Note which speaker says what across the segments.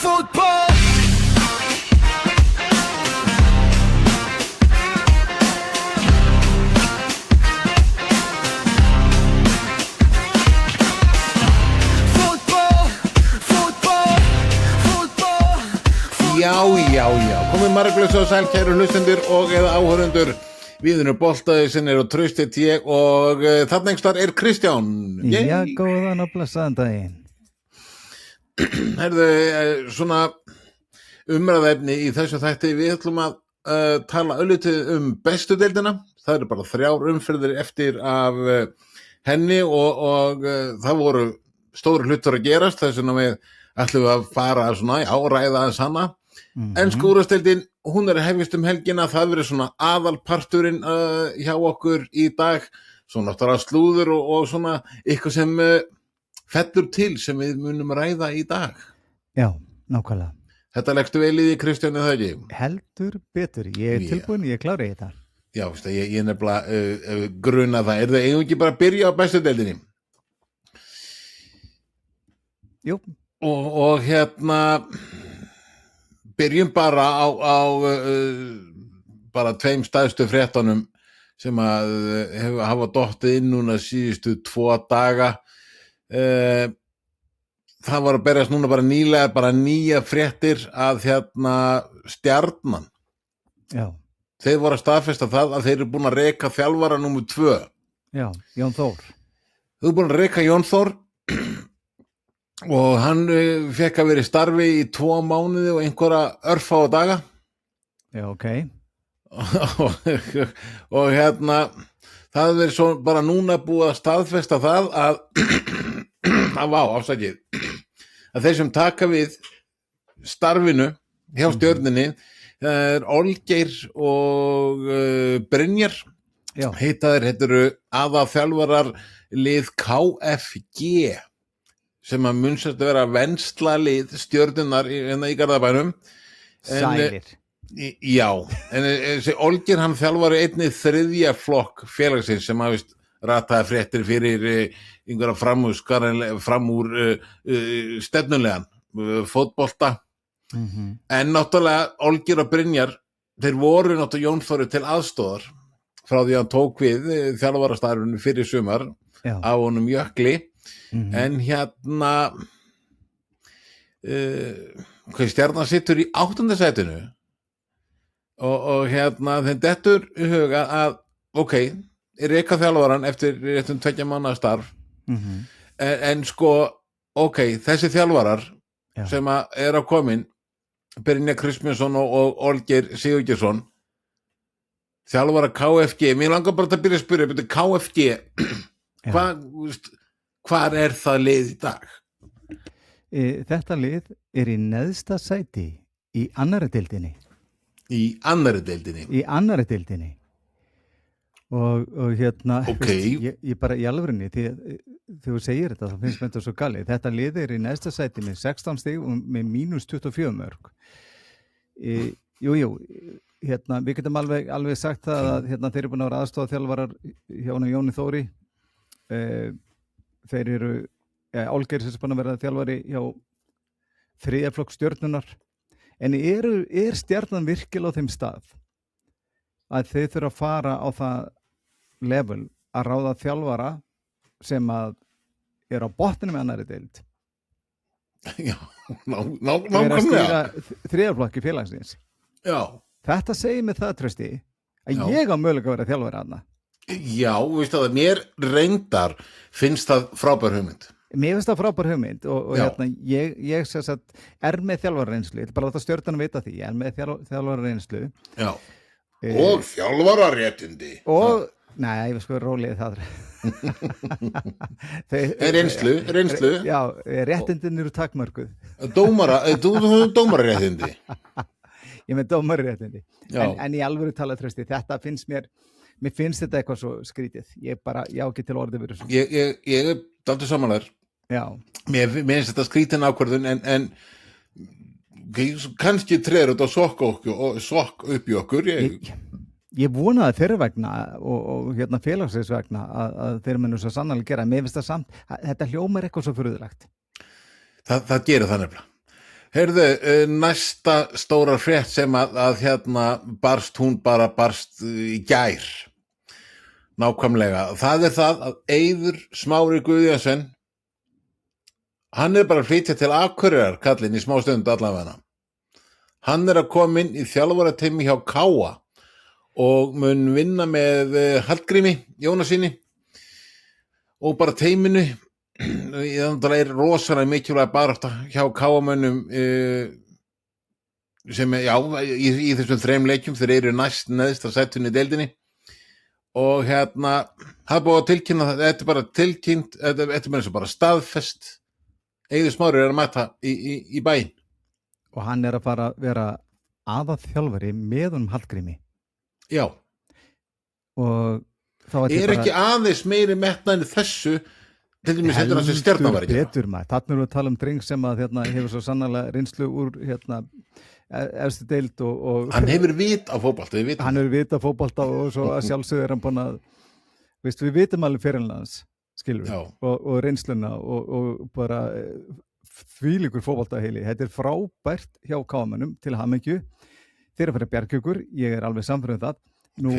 Speaker 1: fútbol.
Speaker 2: Já, komið marglaus og sæl kæru hlustendur og eða áhörundur. Við erum boltaðisinn og Traustið ég og þarna einhverstar Kristján.
Speaker 3: Já, góðan og blessaðan daginn.
Speaker 2: Herðu, svona umræðefni í þessu þætti. Við ætlum að tala örlítið bestu deildina. Það eru bara 3 umferðir eftir af henni og það voru stóru hlutur að gerast. Þess vegna við ætlum að fara svona í áræða að sanna. Ensku úrvalsdeildin, hún að hefjast helgina, það verið svona aðalparturinn hjá okkur í dag, svona slúður og svona eitthvað sem fellur til sem við munum ræða í dag.
Speaker 3: Já, nákvæmlega.
Speaker 2: Þetta leggstu vel í því, Kristján, eða ekki?
Speaker 3: Heldur betur, ég tilbúin, ég klári þetta.
Speaker 2: Já, ég nefnilega gruna það. Það eigum ekki bara að byrja á bestu deildinni?
Speaker 3: Jú.
Speaker 2: Og hérna... Byrjum bara á bara 2 stærstu fréttunum sem að hafa dottið inn núna síðustu 2 daga. Það var að berjast núna bara nýlega, bara nýja fréttir að Stjarnan.
Speaker 3: Já.
Speaker 2: Þeir voru að staðfesta það að þeir eru búin að reka þjálfara númer 2.
Speaker 3: Já, Jón Þór.
Speaker 2: Þú eru búin að reka Jón Þór og hann fekk að vera í starfi í 2 mánuði og einhverja örfáa daga.
Speaker 3: Já, ok.
Speaker 2: og það verið svo bara núna búið að staðfesta það að að þeir sem taka við starfinu hjá Stjörnunni, það er Olgeir og Brynjar.
Speaker 3: Já.
Speaker 2: Þetta eru aða þjálfarar lið KFG sem að munsast að vera vensla lið Stjörnunnar í Garðabænum.
Speaker 3: Sælir.
Speaker 2: Já, en þessi Olgeir hann þjálfari einnig 3. flokk félagsins sem hafist rataði fréttir fyrir einhverja framúr stefnulegan fótbolta. En náttúrulega Olgeir og Brynjar, þeir voru náttúrulega Jón Þóri til aðstoðar frá því að hann tók við þjálfarastarfinu fyrir sumar.
Speaker 3: Já.
Speaker 2: Á honum Jökli. En Stjarnan situr í 8. sætinu og þeim dettur í huga að reka þjálfaran eftir 2 mánaða starf. En þessi þjálfarar sem að komin, Brynjar Kristmundsson og Olgeir Sigurgeirsson, þjálfara KFG. Mér langar bara að byrja að spyrja, KFG, hvar er það lið í dag?
Speaker 3: Þetta lið er í neðsta sæti í annarri deildinni.
Speaker 2: Í annarri deildinni?
Speaker 3: Í annarri deildinni. Og
Speaker 2: Ok.
Speaker 3: Ég bara í alvörinni, þegar þú segir þetta, þá finnst mér þetta svo galið. Þetta lið er í neðsta sæti með 16 stig og með mínus 24 mörg. Við getum alveg sagt það að þeir eru búin að vera aðstoðarþjálfarar hjá Jóni Þóri. Þeir eru Olgeir sem búin að vera þjálfari hjá 3. flokk Stjörnunnar. En er Stjarnan virkilega á þeim stað að þeir þurfa að fara á það level að ráða þjálfara sem að er á botninu með annarri deild?
Speaker 2: Já, nákvæmlega.
Speaker 3: 3. flokki félagsins.
Speaker 2: Já.
Speaker 3: Þetta segir mig það, Trausti, að ég á möguleika að vera þjálfari þarna.
Speaker 2: Já, veistu að mér reyndar finnst það frábær hugmynd.
Speaker 3: Mér finnst það frábær hugmynd og ég sem sagt með þjálfarareynslu, ég ætla bara að láta Stjörnan vita því, ég með þjálfarareynslu.
Speaker 2: Já, og þjálfararéttindi.
Speaker 3: Og, nei, ég sko rólið það.
Speaker 2: Reynslu.
Speaker 3: Já, réttindin eru takmörkuð.
Speaker 2: Dómararéttindi.
Speaker 3: Ég með dómararéttindi. En í alvöru tala, Trausti, þetta finnst mér finnst þetta eitthvað svo skrítið. Ég á ekki til orðið fyrir þessu.
Speaker 2: Ég er dálítið samanlegar.
Speaker 3: Já.
Speaker 2: Mér finnst þetta skrítin ákvörðun en kannski treður þetta sokk upp í okkur.
Speaker 3: Ég vonaði þeirra vegna og félagsins vegna að þeir munu svo sannarlega gera. Mér finnst það samt, þetta hljómar eitthvað svo furðulegt.
Speaker 2: Það gerir það nefnilega. Heyrðu, næsta stóra frétt sem að hérna hún barst í gær. Nákvæmlega. Það það að Eiður Smári Guðjónsson, hann bara að flytja til Akureyrar, kallinn í smá stund allavega. Hann að koma inn í þjálfarateymi hjá Káa og mun vinna með Hallgrími Jónasyni og bara teyminu. Það rosalega mikilvæg barátta hjá Káamönnum sem í þessum 3 leikjum, þeir eru næst neðsta sætunni í deildinni og það búið að tilkynna þetta bara tilkynnt, þetta eins og bara staðfest. Eiður Smári að mæta í bæinn
Speaker 3: og hann að fara að vera aðalþjálfari með Hallgrími.
Speaker 2: Já,
Speaker 3: og þá
Speaker 2: ekki aðeins meiri metnaðin þessu. Til dæmis þetta þessi Stjarnan
Speaker 3: betur maður. Þarna erum við að tala dreng sem að hefur svo sannarlega reynslu úr efstu deild og
Speaker 2: hann hefur vit á fótbolta.
Speaker 3: Hann hefur vit á fótbolta og svo að sjálfsögðu hann búin að við vitum alveg fyrirlands, skilur við, og reynsluna og bara þvílíkur fótboltaheili. Þetta frábært hjá Káamönnum til hamingju. Þeir að fara bjargjökur, ég alveg samfærður það. Nú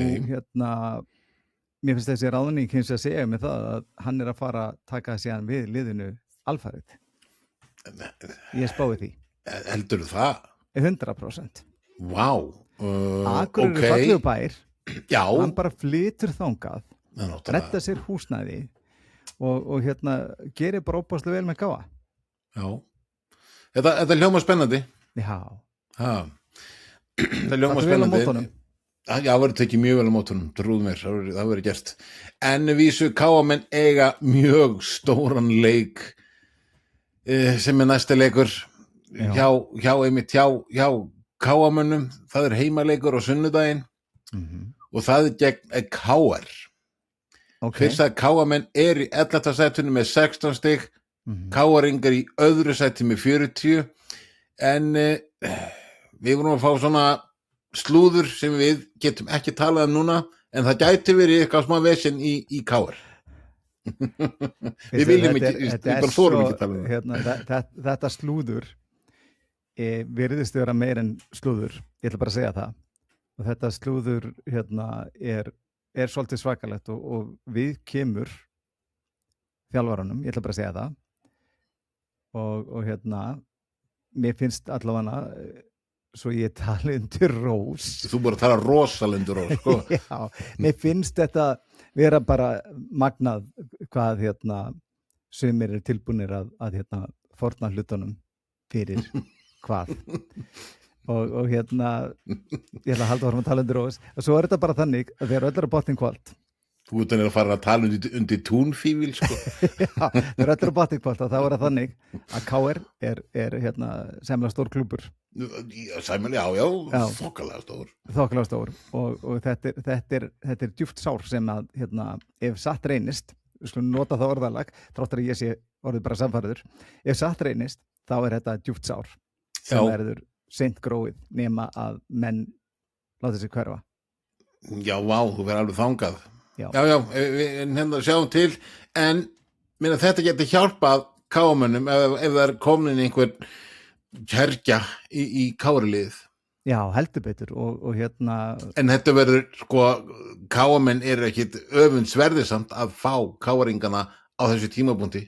Speaker 3: mér finnst þessi ráðning hins að segja mig það að hann að fara að taka síðan við liðinu alfarið. Ég spái því.
Speaker 2: Heldurðu það?
Speaker 3: 100%.
Speaker 2: Vá.
Speaker 3: Akureyri fallegu bær.
Speaker 2: Já.
Speaker 3: Hann bara flytur þangað, retta sér húsnæði og gerir bara óbáslega vel með Káa.
Speaker 2: Já. Þetta hljómar spennandi.
Speaker 3: Já.
Speaker 2: Það hljómar spennandi. Já, verður tekið mjög vel á mótunum, trúðu mér, það verður gert. En vísu Káamenn eiga mjög stóran leik sem næsta leikur hjá Káamönnum. Það heimaleikur á sunnudaginn og það gegn KR. Fyrst að Káamenn í 11. sætinu með 16 stig, KR-ingar í öðru sæti með 40, en við vorum að fá svona slúður sem við getum ekki talað núna, en það gæti verið eitthvað smá vesen í KR. Við viljum ekki, við bara þorum ekki tala um
Speaker 3: þetta slúður virðist vera meir en slúður, ég ætla bara að segja það, og þetta slúður er svolítið svakalegt og við kemur þjálfaranum, ég ætla bara að segja það og mér finnst allavega svo ég tala undir rós.
Speaker 2: Þú bara tala rosalega undir rós, sko.
Speaker 3: Já, mér finnst þetta vera bara magnað hvað sumir tilbúnir að fórna hlutunum fyrir hvað. Og ég ætla að halda áfram að tala undir rós. Og svo þetta bara þannig að þeir öll botnin kvöld.
Speaker 2: Þú ert að fara að tala undir túnfífil, sko.
Speaker 3: Já, þeir öll botnin kvöld og það var þannig að KR er semlega stór klúbbur.
Speaker 2: Sæmilega, já, þokkalega stór
Speaker 3: og þetta er djúpt sár sem að ef satt reynist, við skulum nota það orðalag þráttur að ég sé orðið bara samfæriður, ef satt reynist þá þetta djúpt sár sem verður seint gróið nema að menn láta sig hverfa.
Speaker 2: Já, vá, þú verður alveg þangað. Já, við sjáum til, en þetta getur hjálpað Káamönnum ef það komin einhver kærgja í KR-liðið.
Speaker 3: Já, heldur betur og
Speaker 2: En þetta verður, sko, Káamenn ekkit öfundsverðisamt að fá KR-ingana á þessu tímapunkti.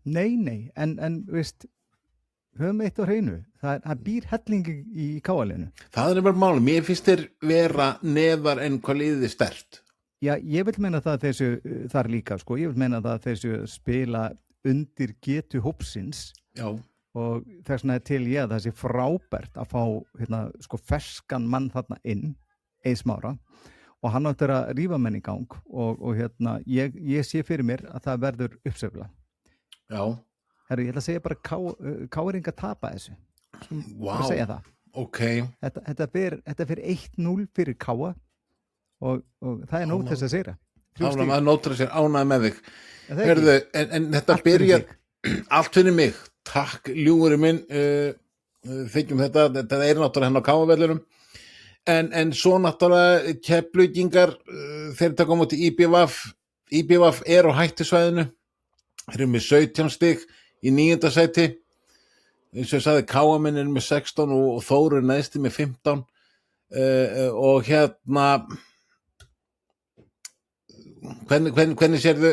Speaker 3: Nei, en veist, höfum eitt á hreinu. Það býr hellingi í KR-liðinu.
Speaker 2: Það bara máli. Mér finnst þeir vera neðar en hvað liðið sterkt.
Speaker 3: Já, ég vil meina það þessu þar líka, sko. Ég vil meina það þessu spila undir getu hópsins. Já. Og þess vegna til ég að það sé frábært að fá sko ferskan mann þarna inn, Eið Smára, og hann áttur að rífa menn í gang og ég sé fyrir mér að það verður uppsveifla. Já. Herru, ég ætla að segja bara KR-ingar tapa þessu. Bara segja það.
Speaker 2: Ok.
Speaker 3: Þetta fyrir 1-0 fyrir Káa og það nóg þess að segja.
Speaker 2: Ánægð nótur að segja, ánægð með þig. Herðu, en þetta byrjar allt fyrir mig. Takk, ljúfurinn minn, þykjum þetta náttúrulega henn á Káavellurum, en svo náttúrulega Keflvíkingar, þeir taka á móti IBVF á hættusvæðinu, þeir eru með 17 stig í 9. sæti, eins og ég sagði, Káamenn er með 16 og Þór er neðsti með 15 og hérna hvernig sérðu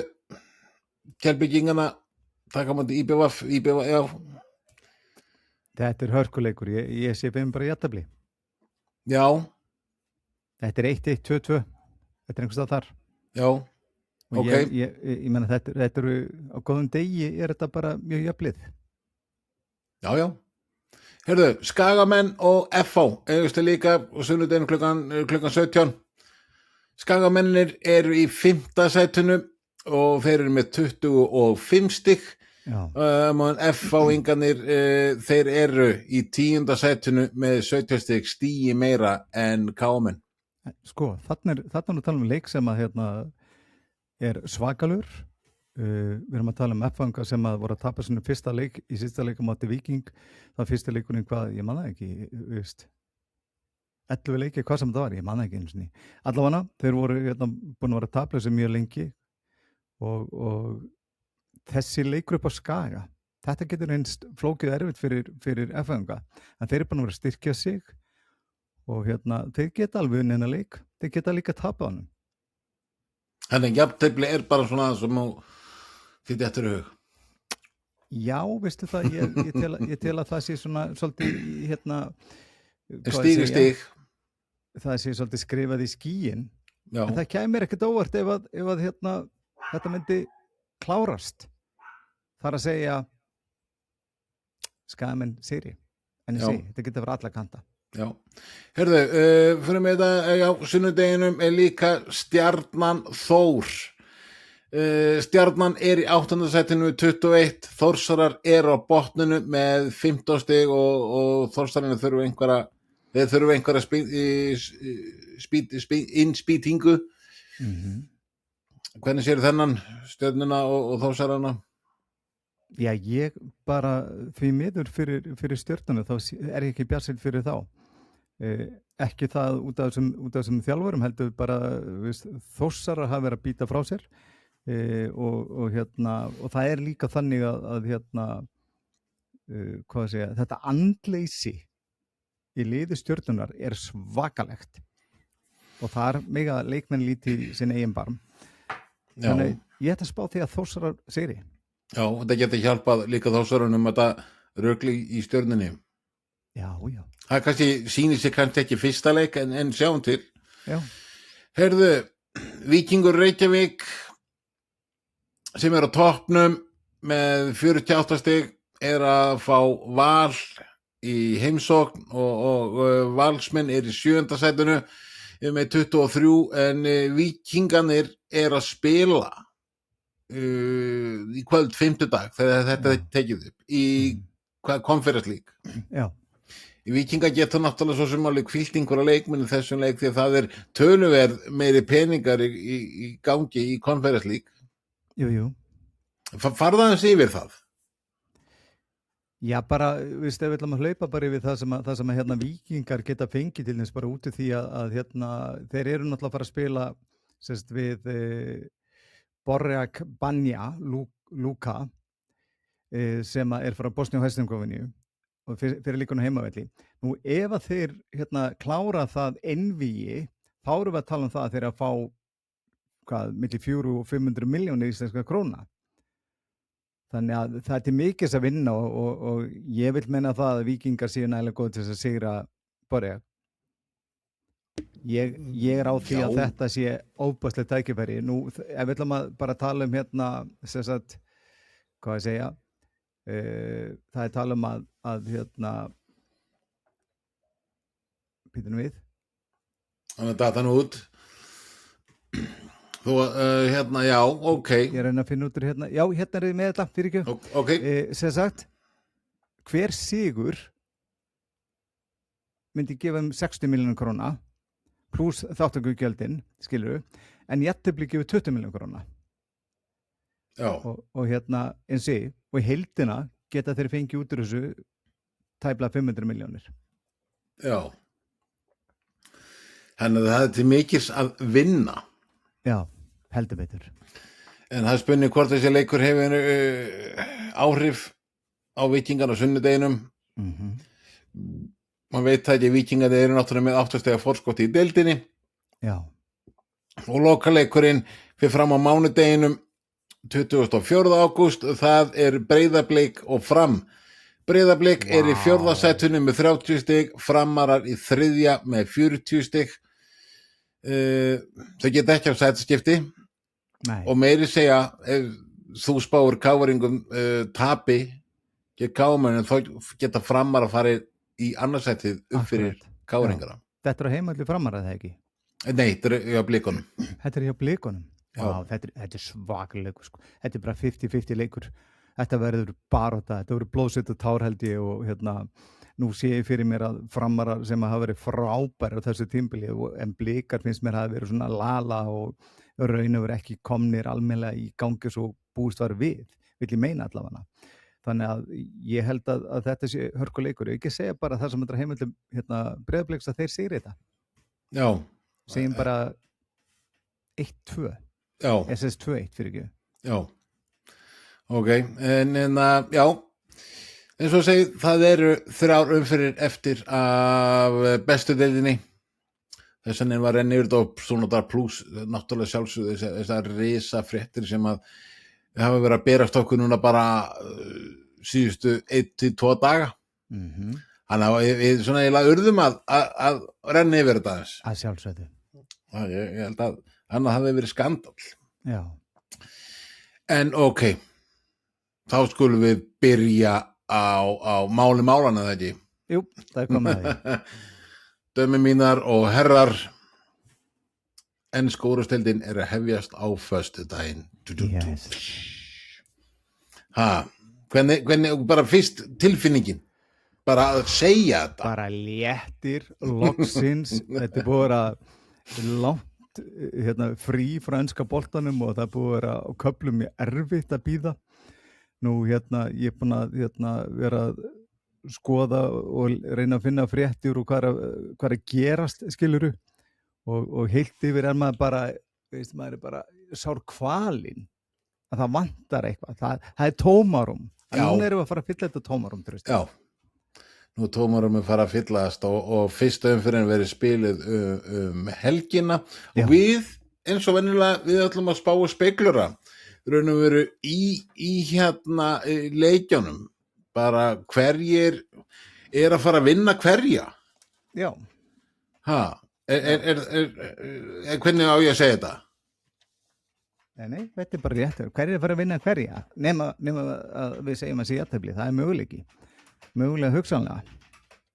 Speaker 2: Keflvíkingana taka mútið IBVF, já.
Speaker 3: Þetta er hörkuleikur, ég sé bara jafntefli.
Speaker 2: Já.
Speaker 3: Þetta er 1-1, 2-2, þetta er einhvers stað þar.
Speaker 2: Já,
Speaker 3: og
Speaker 2: ok.
Speaker 3: Ég meina þetta eru, á góðum degi er þetta bara mjög jöfnlið.
Speaker 2: Já. Heyrðu, Skagamenn og FH, eigumstu líka og sunnudeginu klukkan 17. Skagamennir eru í 5. sætinu og þeir eru með 25 stig. FH-ingarnir þeir eru í 10. sætinu með 17 stig, stigi meira en Káamenn.
Speaker 3: Sko, þarna er nú tala um leik sem að er svakalur. Við erum að tala um FH-ingar sem að voru að tapa sinu fyrsta leik í sísta leik á móti Víking. Það fyrsta leikurinn hvað, ég man það ekki, veist 11 leiki, hvað sem það var, ég man það ekki einu sinni. Allavega, þeir voru búin að vera taplausi mjög lengi og þessi leikur upp á Skaga, þetta getur einst flókið erfitt fyrir FH-inga, en þeir eru búin að vera að styrkja sig og þeir geta alveg unnið þennan leik, þeir geta líka tapað honum.
Speaker 2: Þannig jafntefli er bara svona sem á þitt eftir hug.
Speaker 3: Já, veistu það, ég tel að það sé svona svolítið
Speaker 2: stig.
Speaker 3: Það sé svolítið skrifað í skýin.
Speaker 2: Já.
Speaker 3: En það kæmir ekkert óvart ef að þetta myndi klárast. Það að segja Skagamenn sigri. En ég segi, þetta getur verið alla kanta.
Speaker 2: Já. Hörðu, fyrir mig þetta, sunnudeginum er líka Stjarnan Þór. Stjarnan er í 8. sætinu 21, Þórsarar er á botninu með 15 stig og Þórsararnir þurfu einhverja innspýtingu. Hvernig séu þennan Stjörnuna og Þórsararna?
Speaker 3: Já, ég bara því miður fyrir Stjörnuna, þá er ég ekki bjartsýnn fyrir þá. Ekki það út af þessum þjálfurum, heldur bara Þórsarar hafa verið að býta frá sér. Og það er líka þannig að þetta andleysi í liði Stjörnunar er svakalegt og þar mega leikmenn líti sinn eigin barm. Þannig ég ætla að spá því að Þórsarar sigri.
Speaker 2: Já, þetta getur hjálpað líka Þórsarunum að þetta rögli í Stjörnunni.
Speaker 3: Já.
Speaker 2: Það kannski sýnir sig kannski ekki fyrsta leik en sjáum til.
Speaker 3: Já.
Speaker 2: Heyrðu, Víkingur Reykjavík sem er á toppnum með 48 stig er að fá Val í heimsókn og Valsmenn er í 7. sætinu með 23 en Víkingarnir er að spila í kvöld 5. dag þegar þetta er tekið upp í Conference League.
Speaker 3: Já.
Speaker 2: Í Víkingar geta náttúrulega svo sem alveg hvílt einhverja leikmenn í þessum leik því að það er töluverð meiri peningar í gangi í Conference League.
Speaker 3: Jú.
Speaker 2: Farðaðans yfir það?
Speaker 3: Já, bara, ef við ætlum að hlaupa bara yfir það sem Víkingar geta fengið til þess bara út af því að þeir eru náttúrulega að fara að spila við Borjak Banja Luka sem er frá Bosníu og Hercegovinu og fyrir líkun á heimavelli. Nú ef að þeir klára það einvígi, þá erum við að tala um það að þeir að fá milli 400 og 500 milljónir íslenska króna. Þannig að það er til mikils að vinna og ég vil menna það að Víkingar séu nægilega góð til þess að sigra Borjak. Ég er á því að þetta sé óbæslegt tækifæri. Nú, ef við ætlum að bara tala um hvað ég segja, það er tala um að býtum við.
Speaker 2: Þannig að data nú út. Þú, já, ok.
Speaker 3: Ég reyna að finna út úr já, er þið með þetta, fyrir ekki.
Speaker 2: Ok.
Speaker 3: Sem sagt, hver sigur myndi gefa 60 milljónir króna pluss þáttökugjöldin, skilurðu, en jafntefli gefur 20 milljónir króna.
Speaker 2: Já.
Speaker 3: Og og í heildina geta þeir fengið út úr þessu tæplega 500 milljónir.
Speaker 2: Já. Þannig að það er til mikils að vinna.
Speaker 3: Já, heldur betur.
Speaker 2: En það er spurning hvort þessi leikur hefur áhrif á Víkingar á sunnudeginum. Man veit það ekki, Víkingarnir eru náttúrulega með 8 stiga forskot í deildinni
Speaker 3: Já,
Speaker 2: og lokaleikurinn fyrir fram á mánudeginum 24. ágúst, það er Breiðablik og Fram. Breiðablik er í 4. sætinu með 30 stig, Framarar í 3. með 40 stig. Þau geta ekki á sætaskipti og meiri segja þú spáir káringum tapi gegn kámennum, þá geta Framarar að fara í annarsætið fyrir káringara.
Speaker 3: Þetta er heimalli Framarar, það ekki?
Speaker 2: Nei, þetta er hjá Blikunum.
Speaker 3: Þetta er hjá Blikunum? Já, þetta er svakleikur, sko. Þetta er bara 50-50 leikur. Þetta verður barátta, þetta verður blóðsett og tár held ég og nú sé ég fyrir mér að Framarar sem hafa verið frábæri á þessu tímbili en Blikar finnst mér hafa verið svona lala og raun og verið ekki komnir almennilega í gangi svo búist var við, vil ég meina allavega. Þannig að ég held að þetta sé hörkuleikur. Ég ekki segja bara það sem þetta er heimildum Breiðabliks að þeir sigri þetta.
Speaker 2: Já.
Speaker 3: Segjum bara 1-2.
Speaker 2: Já.
Speaker 3: SS 2-1 fyrir ekki.
Speaker 2: Já. Ok, en já, eins og segið, það eru 3 umferðir eftir af bestu deildinni. Þess vegna var enn yfir þetta svona þar pluss, náttúrulega sjálfsögðu þessar risa fréttir sem að hafa verið að berast okkur núna bara síðustu 1-2 daga. Þannig að við svona eiginlega urðum að renna yfir þetta aðeins.
Speaker 3: Að sjálfsögðu.
Speaker 2: Ég held að annað hafi verið skandal.
Speaker 3: Já.
Speaker 2: En ok, þá skulum við byrja á máli málana, það ekki?
Speaker 3: Jú, það er komið að því.
Speaker 2: Dömi mínar og herrar, enska úrvalsdeildin er að hefjast á föstudaginn.
Speaker 3: Yes.
Speaker 2: Hvernig, bara fyrst tilfinningin, bara að segja þetta.
Speaker 3: Bara léttir, loksins, þetta er búið að langt frí frá enska boltanum og það er búið að vera á köflum erfitt að bíða. Nú ég er búin að vera að skoða og reyna að finna fréttir og hvað er að gerast, skiluru, og heilt yfir er maður bara, maður er bara sár kvalinn að það vantar eitthvað, það er tómarum. Nú erum við að fara að fylla þetta tómarum, tröst.
Speaker 2: Já, nú tómarum er fara að fyllast og fyrsta umferðin verið spilið helgina og við, eins og venjulega, við ætlum að spá og spekulera raun og veru í leikjunum, bara hverjir er að fara að vinna hverja.
Speaker 3: Já.
Speaker 2: Hvernig á ég að segja þetta?
Speaker 3: Nei, þetta er bara rétt. Hverjir er að fara að vinna hverja? Nema að við segjum að sé jafntefli, það er möguleiki. Mögulega hugsanlega.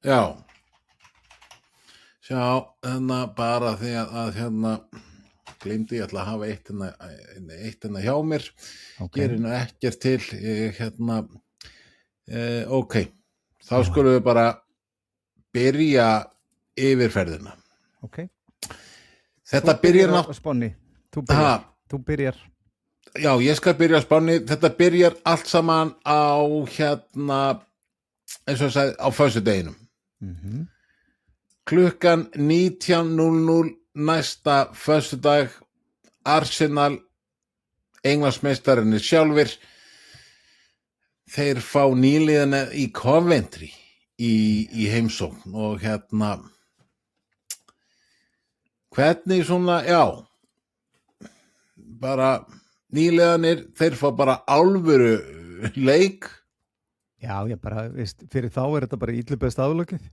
Speaker 2: Já. Sjá, bara því að gleymdi ég ætla að hafa eitt hjá mér. Gerir nú ekkert til. Ok, þá skulum við bara byrja yfirferðina.
Speaker 3: Ok.
Speaker 2: Þetta byrjar
Speaker 3: Sponni. Þú byrjar.
Speaker 2: Já, ég skal byrja á spánni. Þetta byrjar allt saman á eins og ég sagði, á föstudeginum. Klukkan 19:00 næsta föstudag, Arsenal, Englandsmeistararnir sjálfir, þeir fá nýliðana í Coventry í heimsókn og hvernig svona, bara nýliðanir, þeir fá bara alvöru leik.
Speaker 3: Já, ég bara, fyrir þá er þetta bara ítlu best aflökið.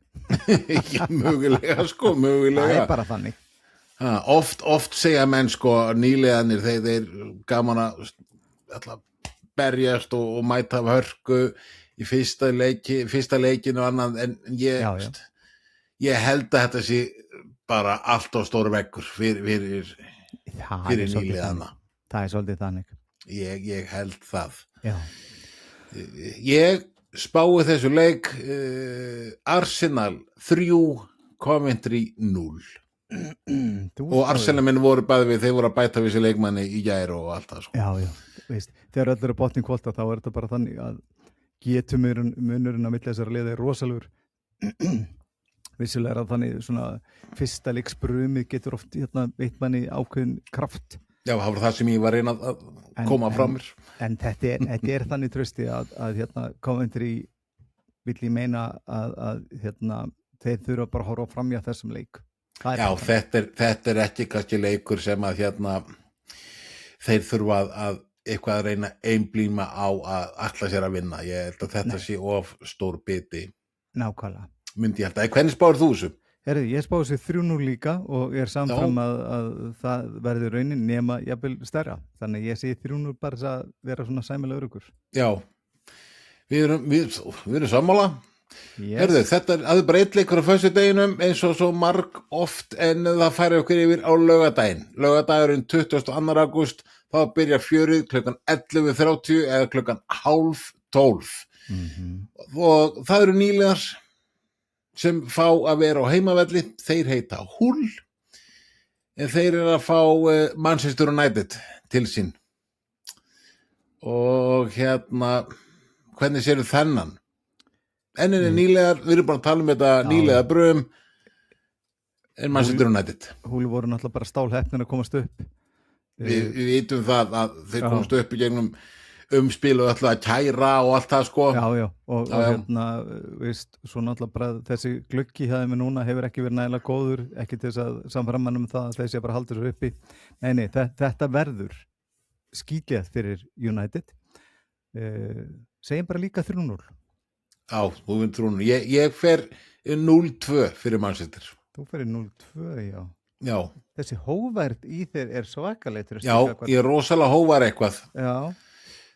Speaker 2: Já, mögulega, mögulega.
Speaker 3: Það er bara þannig.
Speaker 2: Oft segja menn, nýliðanir, þeir gaman að berjast og mæta af hörku í fyrsta leikinu og annað, en ég held að þetta sé bara allt á stóru veggur fyrir nýliðana.
Speaker 3: Það er svolítið þannig.
Speaker 2: Ég held það.
Speaker 3: Já.
Speaker 2: Ég spái þessu leik Arsenal 3, Coventry 0. Og Arsenal minn voru bæði við, þeir voru að bæta við þessi leikmanni í gær og allt það.
Speaker 3: Já, þegar öll eru botnin kvólta þá er þetta bara þannig að getumunurinn á milli þessara liða er rosalegur. Vissulega er það þannig svona fyrsta leiksbrumið getur oft veit manni ákveðin kraft. Já,
Speaker 2: það var það sem ég var reyna að koma frá mér.
Speaker 3: En þetta er þannig trösti að Coventry vill ég meina að þeir þurfa bara að horfa fram í að þessum leik.
Speaker 2: Já, þetta ekki kannski leikur sem að þeir þurfa að eitthvað að reyna einblíma á að ætla sér að vinna. Ég held að þetta sé of stór biti.
Speaker 3: Nákvæmlega.
Speaker 2: Myndi ég held að. Hvernig spáir þú þessu?
Speaker 3: Herri, ég spáði sér 3-0 líka og ég samfram að það verður raunin nema jafnvel stærra. Þannig ég segi 3-0 bara þess að vera svona sæmilega öruggur.
Speaker 2: Já, við erum sammála.
Speaker 3: Yes.
Speaker 2: Herðu, þetta aðeins bara eitt leikur á föstudeginum eins og svo marg oft en það færi okkur yfir á laugardaginn. Laugardagurinn 22. ágúst, þá byrjar fjörið klukkan 11:30 eða klukkan 11:30. Og það eru nýliðar sem fá að vera á heimavelli, þeir heita Hull, en þeir eru að fá Manchester United til sín. Og hvernig sérðu þennan? Enninni nýlegar, við erum bara að tala um þetta nýlega brum, en Manchester United.
Speaker 3: Hull voru náttúrulega bara stálheppnir að komast upp.
Speaker 2: Við vitum það að þeir komast upp í gegnum umspil og ætla að kæra og allt það sko.
Speaker 3: Já, og veist, svo náttúrulega bara þessi gluggi hjá þeim núna hefur ekki verið nægilega góður, ekki til þess að samfara mann það að þessi bara haldur sér uppi. Nei, þetta verður skítið fyrir United. Segjum bara líka 3-0.
Speaker 2: Já, þú vinn 3-0. Ég fer 0-2 fyrir Manchester.
Speaker 3: Þú fyrir 0-2, já.
Speaker 2: Já.
Speaker 3: Þessi hóværd í þér svakaleitur.
Speaker 2: Já, ég rosalega hóvar eitthvað.
Speaker 3: Já.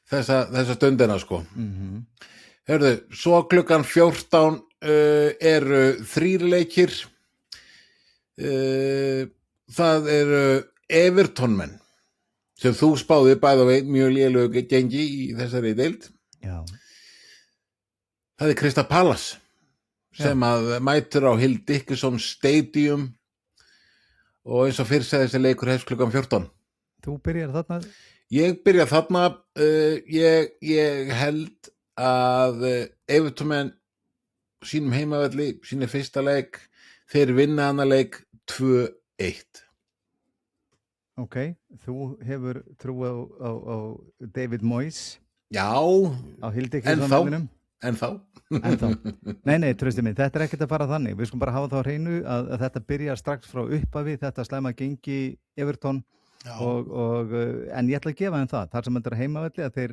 Speaker 2: Þessa stundina sko. Hörðu, svo klukkan 14 eru 3 leikir. Það eru Everton-menn sem þú spáði bæði veit mjög lélögu gengi í þessari deild.
Speaker 3: Já.
Speaker 2: Það er Crystal Palace sem að mætur á Hill Dickinson Stadium og eins og fyrr segði þessi leikur hefst klukkan 14.
Speaker 3: Þú byrjar þarna?
Speaker 2: Ég byrja þarna. Ég held að Everton sínum heimavelli, sínu fyrsta leik, þeir vinna annar leik 2-1.
Speaker 3: Ok, þú hefur trú á David Moyes.
Speaker 2: Já,
Speaker 3: á Hill Dickinson
Speaker 2: en þá.
Speaker 3: Nei, trösti minn, þetta er ekkert að fara þannig. Við skulum bara hafa þá á hreinu að þetta byrjar strax frá upphafi, þetta slæma gengi Everton en ég ætla að gefa þeim það. Þar sem þetta er heimavelli að þeir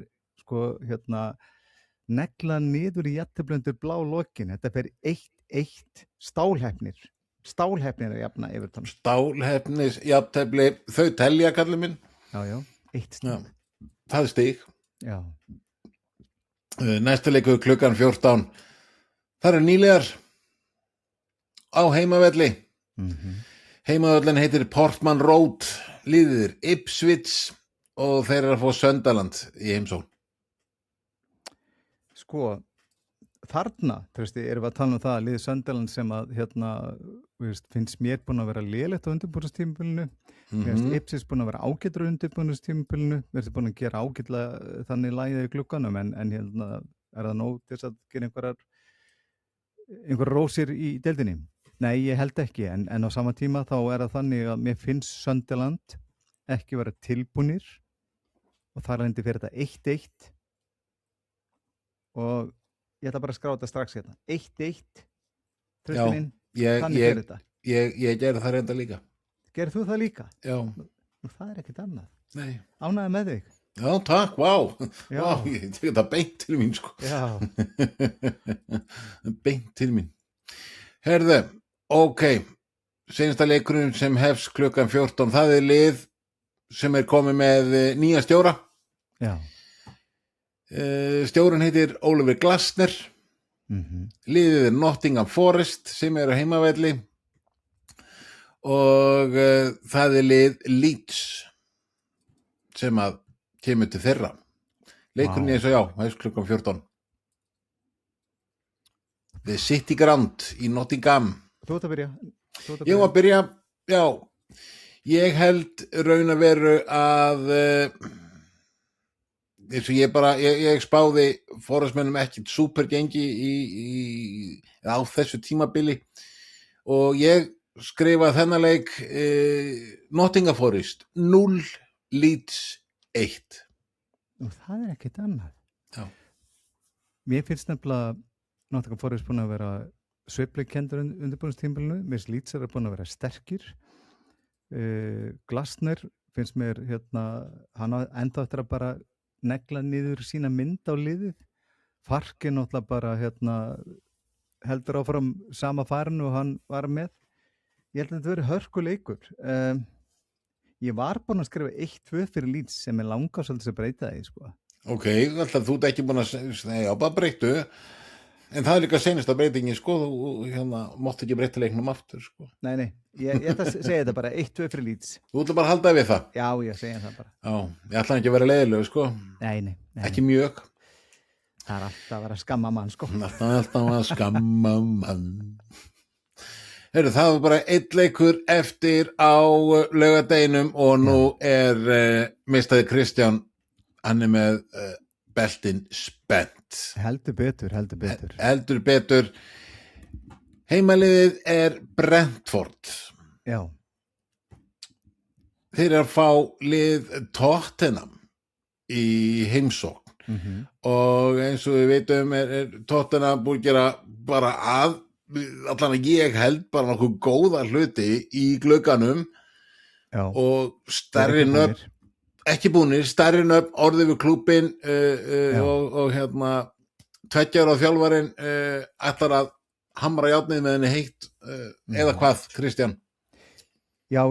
Speaker 3: negla niður í jafntefli blá lokin. Þetta fer 1-1 stálheppnir að jafna Everton.
Speaker 2: Stálheppnis jafntefli, þau telja kallið minn.
Speaker 3: Já, 1 stig.
Speaker 2: Það er stig.
Speaker 3: Já.
Speaker 2: Næsta leikur klukkan 14. Það eru nýlegar á heimavelli. Heimavöllin heitir Portman Road, liðir Ipswich og þeir eru að fá Sunderland í heimsókn.
Speaker 3: Sko, þarna, erum við að tala um það að liðið Sunderland sem að finnst mér búin að vera lélegt á undirbúningstímabilinu. Ipswich búin að vera ágætur á undirbúningstímabilinu, verður búin að gera ágætlega þannig lagið í glugganum en er það nóg til að gera einhver rósir í deildinni? Nei, ég held ekki, en á sama tíma þá er það þannig að mér finnst Sunderland ekki vera tilbúnir og þar lendi fyrir þetta 1-1 og ég ætla bara að skráta strax hérna. 1-1, Tröstininn, þannig fyrir þetta.
Speaker 2: Ég gerði það reynda líka.
Speaker 3: Gerði þú það líka?
Speaker 2: Já.
Speaker 3: Það er ekkert annað.
Speaker 2: Nei.
Speaker 3: Ánægði með þig.
Speaker 2: Já, takk, vá. Ég tek þetta beint til mín, sko.
Speaker 3: Já.
Speaker 2: Beint til mín. Herðu, ok, seinasta leikurinn sem hefst klukkan 14, það er lið sem er komið með nýja stjóra.
Speaker 3: Já.
Speaker 2: Stjórinn heitir Oliver Glasner. Liðið er Nottingham Forest sem er á heimavelli og það er lið Leeds sem að kemur til þeirra. Leikurinn er svo hefst klukkan 14. The City Ground í Nottingham.
Speaker 3: Þú ert að byrja.
Speaker 2: Ég var að byrja, já. Ég held raun að veru að eins og ég spáði forastmönnum ekkert supergengi á þessu tímabili og ég skrifaði þennan leik Nottingham Forest 0, Leeds 1.
Speaker 3: Og það er ekkert annað.
Speaker 2: Já.
Speaker 3: Mér finnst nefnilega Nottingham Forest búin að vera sveifleikendur undirbúinistímabilinu, Miss Leeds búin að vera sterkir. Glasner finnst mér hann enda eftir að bara negla niður sína mynd á liðið. Farki náttúrulega bara heldur áfram sama farinu og hann var með. Ég held að þetta verið hörkuleikur. Ég var búin að skrifa 1-2 fyrir Leeds sem langar svolítið að breyta því, sko.
Speaker 2: Ok, alltaf þú ert ekki búin að segja, já, bara breyttu. En það líka seinasta breytingin, sko, þú mátt ekki breyta leiknum aftur, sko.
Speaker 3: Nei, ég ætla að segja þetta bara 1-2 fyrir Leeds.
Speaker 2: Þú ætla bara að halda við það?
Speaker 3: Já, ég segja það bara.
Speaker 2: Já, ég ætla ekki að vera leiðilegu, sko.
Speaker 3: Nei.
Speaker 2: Ekki mjög.
Speaker 3: Það alltaf að vera að skamma mann, sko.
Speaker 2: Alltaf að skamma mann. Heyrðu, það var bara einn leikur eftir á laugardeginum og nú mistaði Kristján, hann með beltin spennt. Heldur betur. Heimaliðið Brentford.
Speaker 3: Já.
Speaker 2: Þeir að fá lið Tottenham í heimsókn og eins og við veitum Tottenham búið að gera bara allan að ég held bara nokkuð góða hluti í glugganum. Já. Og stærri nöfn ekki búnir, stærri nöfn orðið við klúbbin og 20 ára þjálfarinn ætlar að hamra járnið með henni heitt eða hvað, Kristján?
Speaker 3: Já,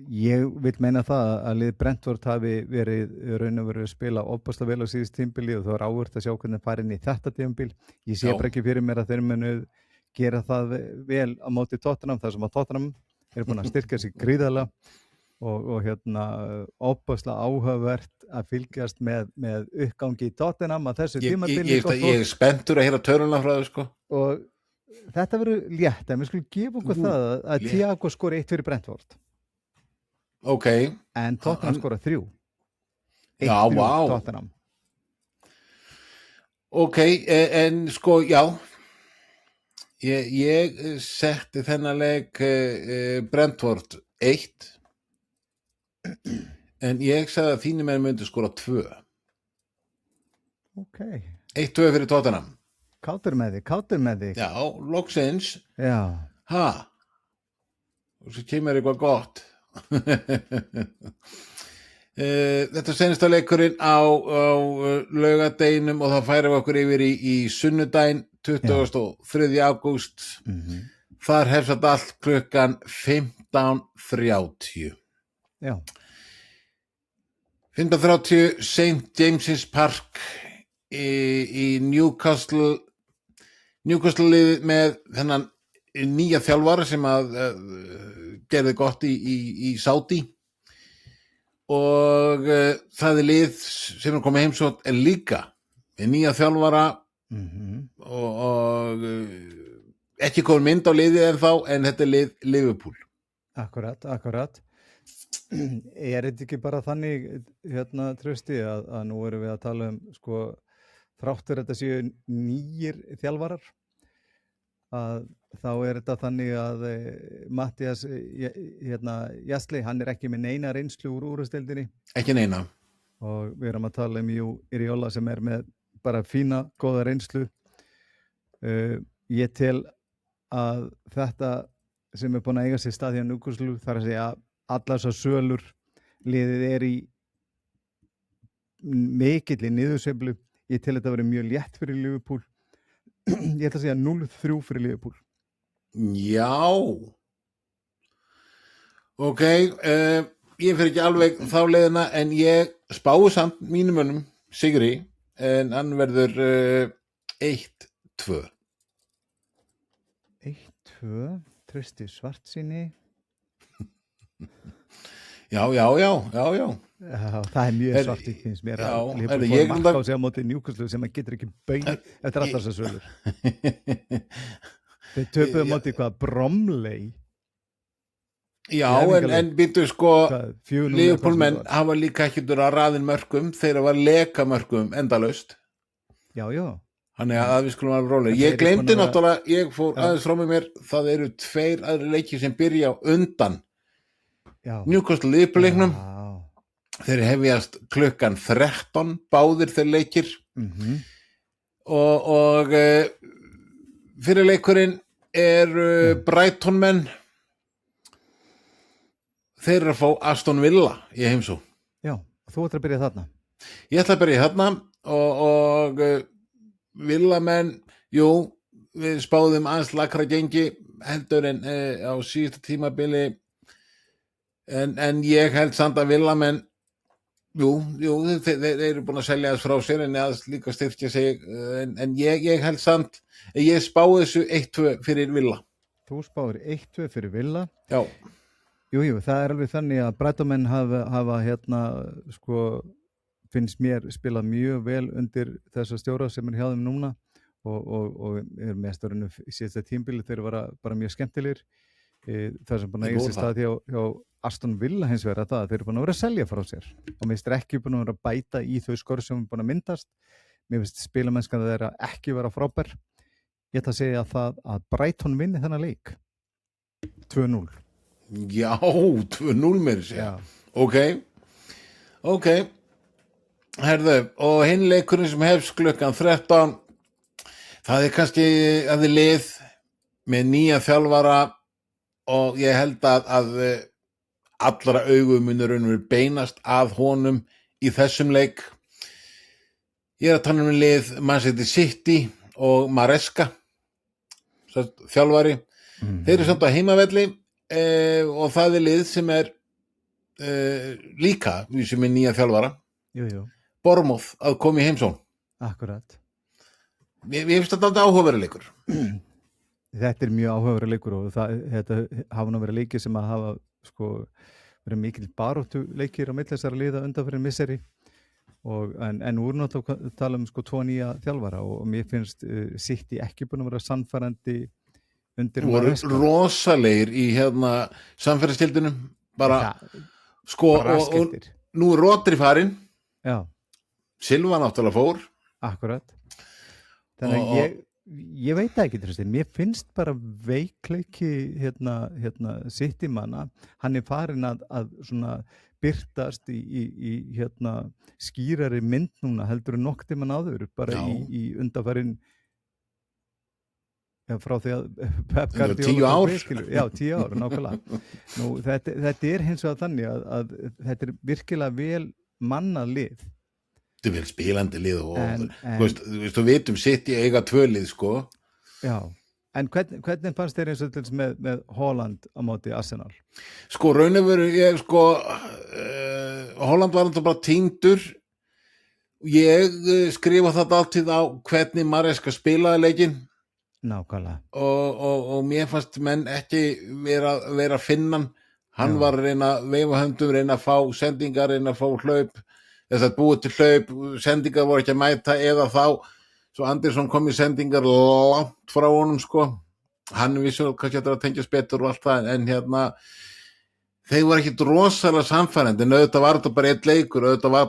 Speaker 3: ég vil meina það að lið Brentford hafi verið raun og verið að spila ofboðslega vel á síðust tímabili og það var áhugavert að sjá hvernig það fari inn í þetta tímabil. Ég sé bara ekki fyrir mér að þeir munu gera það vel á móti Tottenham, þar sem að Tottenham búin að styrka sig gríðarlega og ofboðslega áhugavert að fylgjast með uppgangi í Tottenham að þessu tímabili.
Speaker 2: Ég er spenntur að heyra töluna frá þau, sko. Og
Speaker 3: þetta verður létt, en við skulum gefa okkur það að Thiago skori 1 fyrir Brentford.
Speaker 2: Ok.
Speaker 3: En Tottenham skora 3.
Speaker 2: Já, vá.
Speaker 3: Tottenham.
Speaker 2: Ok, en sko, já. Ég setti þennan leik Brentford 1. En ég sagði að þínir menn myndi skora 2.
Speaker 3: Ok.
Speaker 2: 1-2 fyrir Tottenham.
Speaker 3: Kátur með þig.
Speaker 2: Já, loksins.
Speaker 3: Já.
Speaker 2: Og svo kemur eitthvað gott. Þetta seinasta leikurinn á laugardeginum og það færum við okkur yfir í sunnudaginn 23. ágúst. Þar hefst þetta allt klukkan 15:30.
Speaker 3: Já.
Speaker 2: 15:30 St. James's Park í Newcastle liðið með þennan nýja þjálfara sem að gerði gott í Saudi og það lið sem komið heimsótt líka með nýja þjálfara og ekki komið mynd á liðið en þetta lið Liverpool.
Speaker 3: Akkurat. Þetta ekki bara þannig Trausti að nú erum við að tala sko þráttur þetta séu nýjir þjálfarar að þá þetta þannig að Mattias Jasli, hann ekki með neina reynslu úr úrvalsdeildinni.
Speaker 2: Ekki neina.
Speaker 3: Og við erum að tala Iriola sem með bara fína, góða reynslu. Ég tel að þetta sem búin að eiga sér stað hjá Newcastle þar að segja allar þessar sölur liðið í mikilli niðursveiflu. Ég tel þetta að vera mjög létt fyrir Liverpool. Ég ætla að segja 0-3 fyrir Liverpool.
Speaker 2: Já. Ok, ég fer ekki alveg þá leiðina en ég spái samt mínum mönnum sigri en hann verður 1-2.
Speaker 3: 1-2, Trausti Svartsýni.
Speaker 2: Já.
Speaker 3: Já, það mjög svart í finnst mér að Liverpool fór marka á sig á móti Newcastle sem maður getur ekki bauð eftir allar þessar sölur. Þeir töpuðu móti Bromley.
Speaker 2: Já, en býttu sko Liverpool menn hafa líka ekki að raðin mörkum þeir var leka mörkum endalaust.
Speaker 3: Já.
Speaker 2: Þannig að við skulum alveg rólega. Ég gleymdi náttúrulega, ég fór aðeins frá mér, það eru 2 aðri leikir sem byrja á undan Newcastle Liverpool leiknum. Þeir hefjast klukkan 13 báðir þeir leikir og fyrir leikurinn Brighton menn, þeir eru að fá Aston Villa í heimsó.
Speaker 3: Já, þú ætlar að byrja þarna.
Speaker 2: Ég ætla að byrja þarna og Villa menn, jú, við spáðum aðeins lakra gengi heldur en á síðustu tímabili en ég held samt að Villa menn, jú, þeir eru búin að selja þess frá sér en aðeins líka styrkja sig en ég held samt, ég spáði þessu 1-2 fyrir Villa.
Speaker 3: Þú spáir 1-2 fyrir Villa.
Speaker 2: Já.
Speaker 3: Jú, það er alveg þannig að Brighton-menn hafa sko, finnst mér spilað mjög vel undir þessa stjóra sem hjá þeim núna og mestarinn í síðasta tímabili þeir bara mjög skemmtilegir. Það sem búin að eiga sér stað hjá Aston Villa hins vegar að þeir eru búin að vera að selja frá sér og mér finnst ekki búin að vera að bæta í þau skor sem búin að myndast. Mér finnst spilamennskan þeirra ekki vera frábær. Ég ætla að segja að Brighton vinni þennan leik 2-0.
Speaker 2: Já, 2-0 mér segja. Ok. Herðu, og hinn leikurinn sem hefst klukkan 13, það kannski að þið lið með nýja þjálfara og ég held að allra augu munur beinast að honum í þessum leik. Ég að tala lið Manchester City og Maresca, þjálfari. Þeir eru samt á heimavelli og það lið sem líka sem nýja þjálfara.
Speaker 3: Jú.
Speaker 2: Bournemouth að koma í heimsón.
Speaker 3: Akkurat.
Speaker 2: Ég finnst þetta áhugaverður leikur.
Speaker 3: Þetta mjög áhugaverður leikur og þetta hafa nú verið leikir sem að hafa verið mikil baráttu leikir á milli þessara liða undanfarin misseri en úr náttúrulega tala 2 nýja þjálfara og mér finnst City ekki búin að vera sannfærandi undir
Speaker 2: Maresca. Rosalegir í samferðaskildinum bara og nú Rodri farinn.
Speaker 3: Já.
Speaker 2: Silva náttúrulega fór.
Speaker 3: Akkurat. Þannig að ég veit það ekki, Tristin. Mér finnst bara veikleiki City manna. Hann farinn að svona birtast í skýrari mynd núna heldur en nokkuð tímann áður bara í undanfarin frá því að Pep Guardiola
Speaker 2: 10 ár.
Speaker 3: Já, 10 ár, nákvæmlega. Nú, þetta hins vegar þannig að þetta virkilega vel mannað lið.
Speaker 2: Þetta vel spilandi lið og þú veitum City eiga 2 lið
Speaker 3: Já, en hvernig fannst þér eins og til með Holland á móti Arsenal?
Speaker 2: Raun og veru Holland var alltaf bara týndur. Ég skrifa þetta alltaf á hvernig Maresca spilaði leikinn.
Speaker 3: Nákvæmlega.
Speaker 2: Og mér fannst menn ekki vera að finna hann var að reyna að veifa höndum, reyna að fá sendingar, reyna að fá hlaup, þess að búið til hlaup, sendingar voru ekki að mæta eða þá, svo Andersson kom í sendingar langt frá honum hann vissi kannski að það tengjast betur og allt það, en þeir voru ekki rosalega samfærandi, en auðvitað var þetta bara eitt leikur, auðvitað var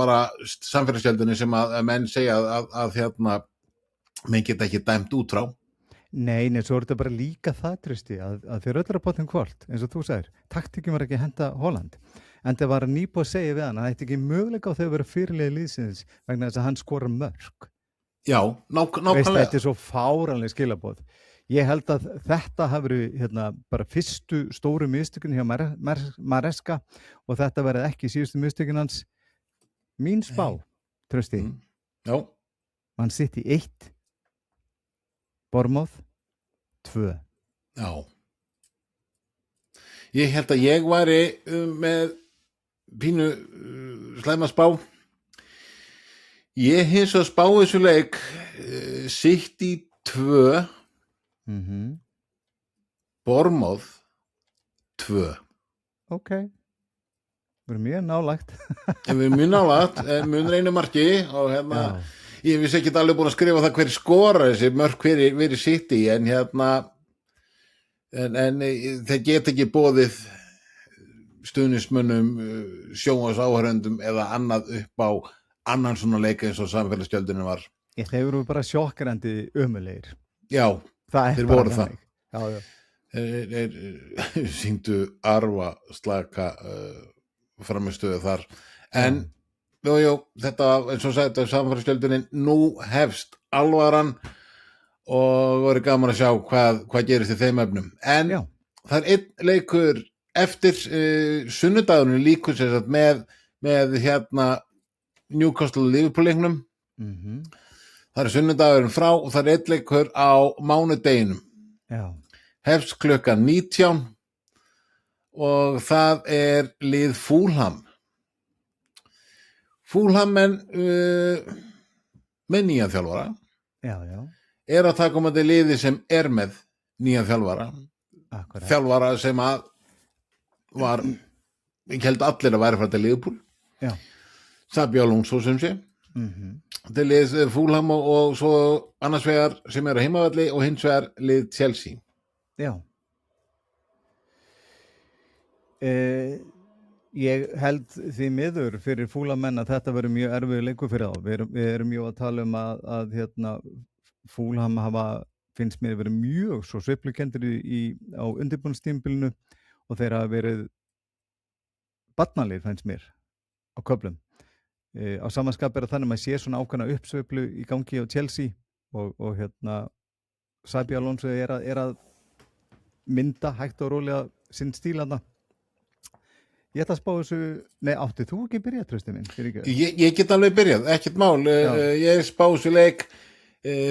Speaker 2: bara samfélagsgjöldinni sem að menn segja að menn geta ekki dæmt út frá.
Speaker 3: Nei, svo er þetta bara líka það, Tristi, að þeir öll eru að bóta kvöld, eins og þú sagðir. Taktíkin var ekki að henda Holland, en það var að nýpa að segja við hann að það ætti ekki möguleika á þau að vera fyrirliði liðsins vegna þess að hann skorar mörk. Já, nákvæmlega. Þetta er svo fáránleg skilaboð. Ég held að þetta hafi verið bara fyrstu stóru mistökin hjá Maresca og þetta verið ekki síðustu mistökin hans. Mín spá, Tristi.
Speaker 2: Já.
Speaker 3: Man sitt í 1. Bournemouth 2.
Speaker 2: Já. Ég held að ég væri með pínu slæma spá. Ég hins að spá þessu leik sitt í 2. Bournemouth 2.
Speaker 3: Ok. Við erum mjög nálægt.
Speaker 2: Við erum mjög nálægt, mun reyna marki og ég vissi ekki alveg búin að skrifa það hver skora þessi mörk verið sitt í en þeir geta ekki boðið stuðningsmönnum, sjónvarsáhorfendum eða annað upp á annan svona leik eins og samfélagsgjöldinu var.
Speaker 3: Þeir voru bara sjokkrandi ömulegir.
Speaker 2: Já, þeir voru það.
Speaker 3: Já.
Speaker 2: Þeir sýndu arfa slaka framistöðu þar en jú, þetta, eins og sagði þetta samfæristöldunni, nú hefst alvaran og verður gaman að sjá hvað gerist í þeim efnum. En
Speaker 3: Já.
Speaker 2: það er einn leikur eftir sunnudagurinn líkur sem sagt með hérna Newcastle Liverpool leiknum. Það er sunnudagurinn frá og það er einn leikur á mánudeginum.
Speaker 3: Já.
Speaker 2: Hefst klukkan 19 og það er lið Fulham. Fulham með nýjan þjálfara.
Speaker 3: Já, já.
Speaker 2: Er að það komandi liði sem er með nýjan þjálfara.
Speaker 3: Akkurat.
Speaker 2: Þjálfara sem að var, ég held allir að væri frá til Liverpool.
Speaker 3: Já.
Speaker 2: Xabi Alonso sem sé. Þetta er lið Fulham og svo annars vegar sem er á heimavelli og hins vegar lið Chelsea.
Speaker 3: Já. Ég held því miður fyrir Fulham-menn að þetta verður mjög erfiður leikur fyrir þá. Við erum mjög að tala um að hérna, Fulham finnst mér verið mjög svo sveiflukendir á undirbúningstímabilinu og þeir hafa verið barnalið finnst mér á köflum. Á samanskap er að þannig að maður sé svona ákveðna uppsveiflu í gangi á Chelsea og hérna Xabi Alonso er að mynda hægt og rólega sinn stíl þarna. Ég ætla að spá þessu, nei, átti þú ekki byrjað, Trausti minn?
Speaker 2: Ég get alveg byrjað, ekkert mál. Ég spá þessu leik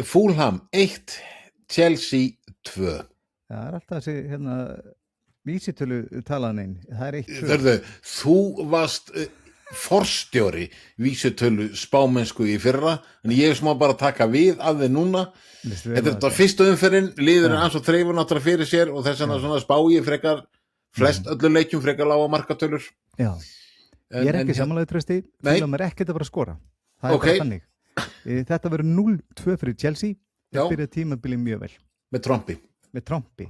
Speaker 2: Fulham 1, Chelsea 2.
Speaker 3: Það er alltaf þessi, hérna, vísitölu talaðin, það er 1-2.
Speaker 2: Þörðu, þú varst forstjóri vísitölu spámennsku í fyrra, en ég smá bara taka við af þið núna. Þetta er fyrstu umferðin, liður er eins og þreifur náttúrulega fyrir sér og þess vegna svona spá ég frekar flest öllum leikjum frekar lága markatölur.
Speaker 3: Já, ég er ekki samanlega Trausti, Fulham er ekkert að fara að skora. Það er bara þannig. Þetta verður 0-2 fyrir Chelsea, það byrjaði tímabilið mjög vel.
Speaker 2: Með trompi.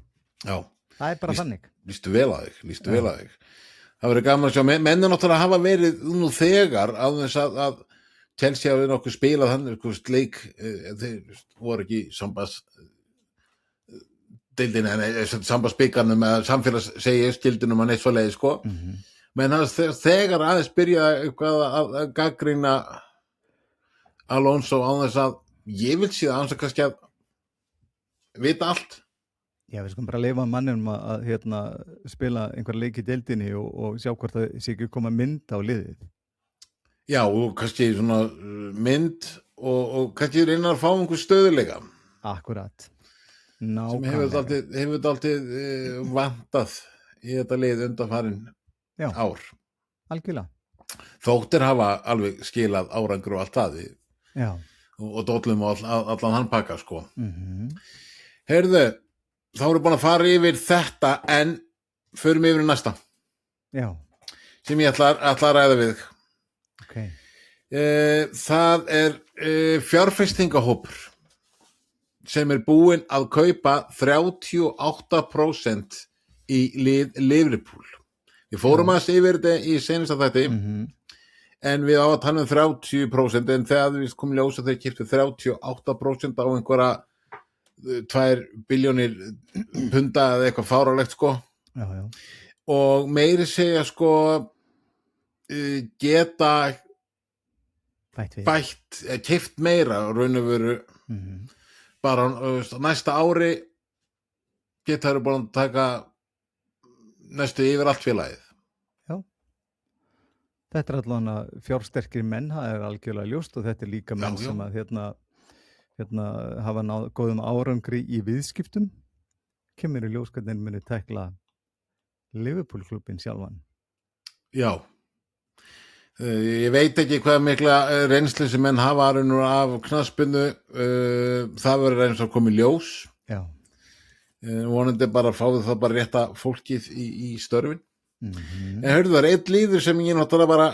Speaker 2: Já.
Speaker 3: Það er bara þannig.
Speaker 2: Lístu vel að þig. Það verður gaman að sjá, menn náttúrulega hafa verið nú þegar á þess að Chelsea hafi nokkuð spilað þannig leik, þeir voru ekki sambandsbyggarnum eða samfélagsskildunum að neitt svo leiði sko. Men þegar aðeins byrja eitthvað að gagnrýna Alonso á þess að ég vil síðan aðeins að kannski að vita allt.
Speaker 3: Já, við skulum bara leyfa manninum að hérna, spila einhver leik í deildinni og sjá hvort það sé ekki koma mynd á liðið.
Speaker 2: Já, og kannski svona mynd og kannski reyna að fá einhver stöðuleika.
Speaker 3: Akkurat.
Speaker 2: Nákvæmlega. Sem hefur alltið vantað í þetta lið undanfarin ár.
Speaker 3: Algjörlega.
Speaker 2: Þóttir hafa alveg skilað árangur og allt það og dollum og allan hann pakka sko. Heyrðu, þá erum við búin að fara yfir þetta en förum yfir í næsta. Já. Sem ég ætla að ræða við þig.
Speaker 3: Okay.
Speaker 2: Það er fjárfestingahópur sem er búinn að kaupa 38% í lið Liverpool. Við fórum að yfir þetta í seinasta þætti en við á að tala um 30% en þegar við komum ljósa þegar keyptu 38% á einhverja 2 billjónir punda eða eitthvað fárálegt sko.
Speaker 3: Já.
Speaker 2: Og meiri segja sko geta keypt meira raun og veru bara næsta ári geta þeir bara að taka næstu yfir allt félagið.
Speaker 3: Já. Þetta er allavega fjársterkir menn, það er algjörlega ljóst og þetta er líka menn sem að hérna hafa náð góðum árangri í viðskiptum. Kemur í ljós hvernig muni tekla Liverpool-klúbbinn sjálfan.
Speaker 2: Já. Ég veit ekki hvað mikla reynslu sem menn hafa af knattspyrnu. Það verður eins og komið ljós. Já. Vonandi bara fáið það bara rétta fólkið í störfin. En hörðu það er eitt líður sem ég náttúrulega bara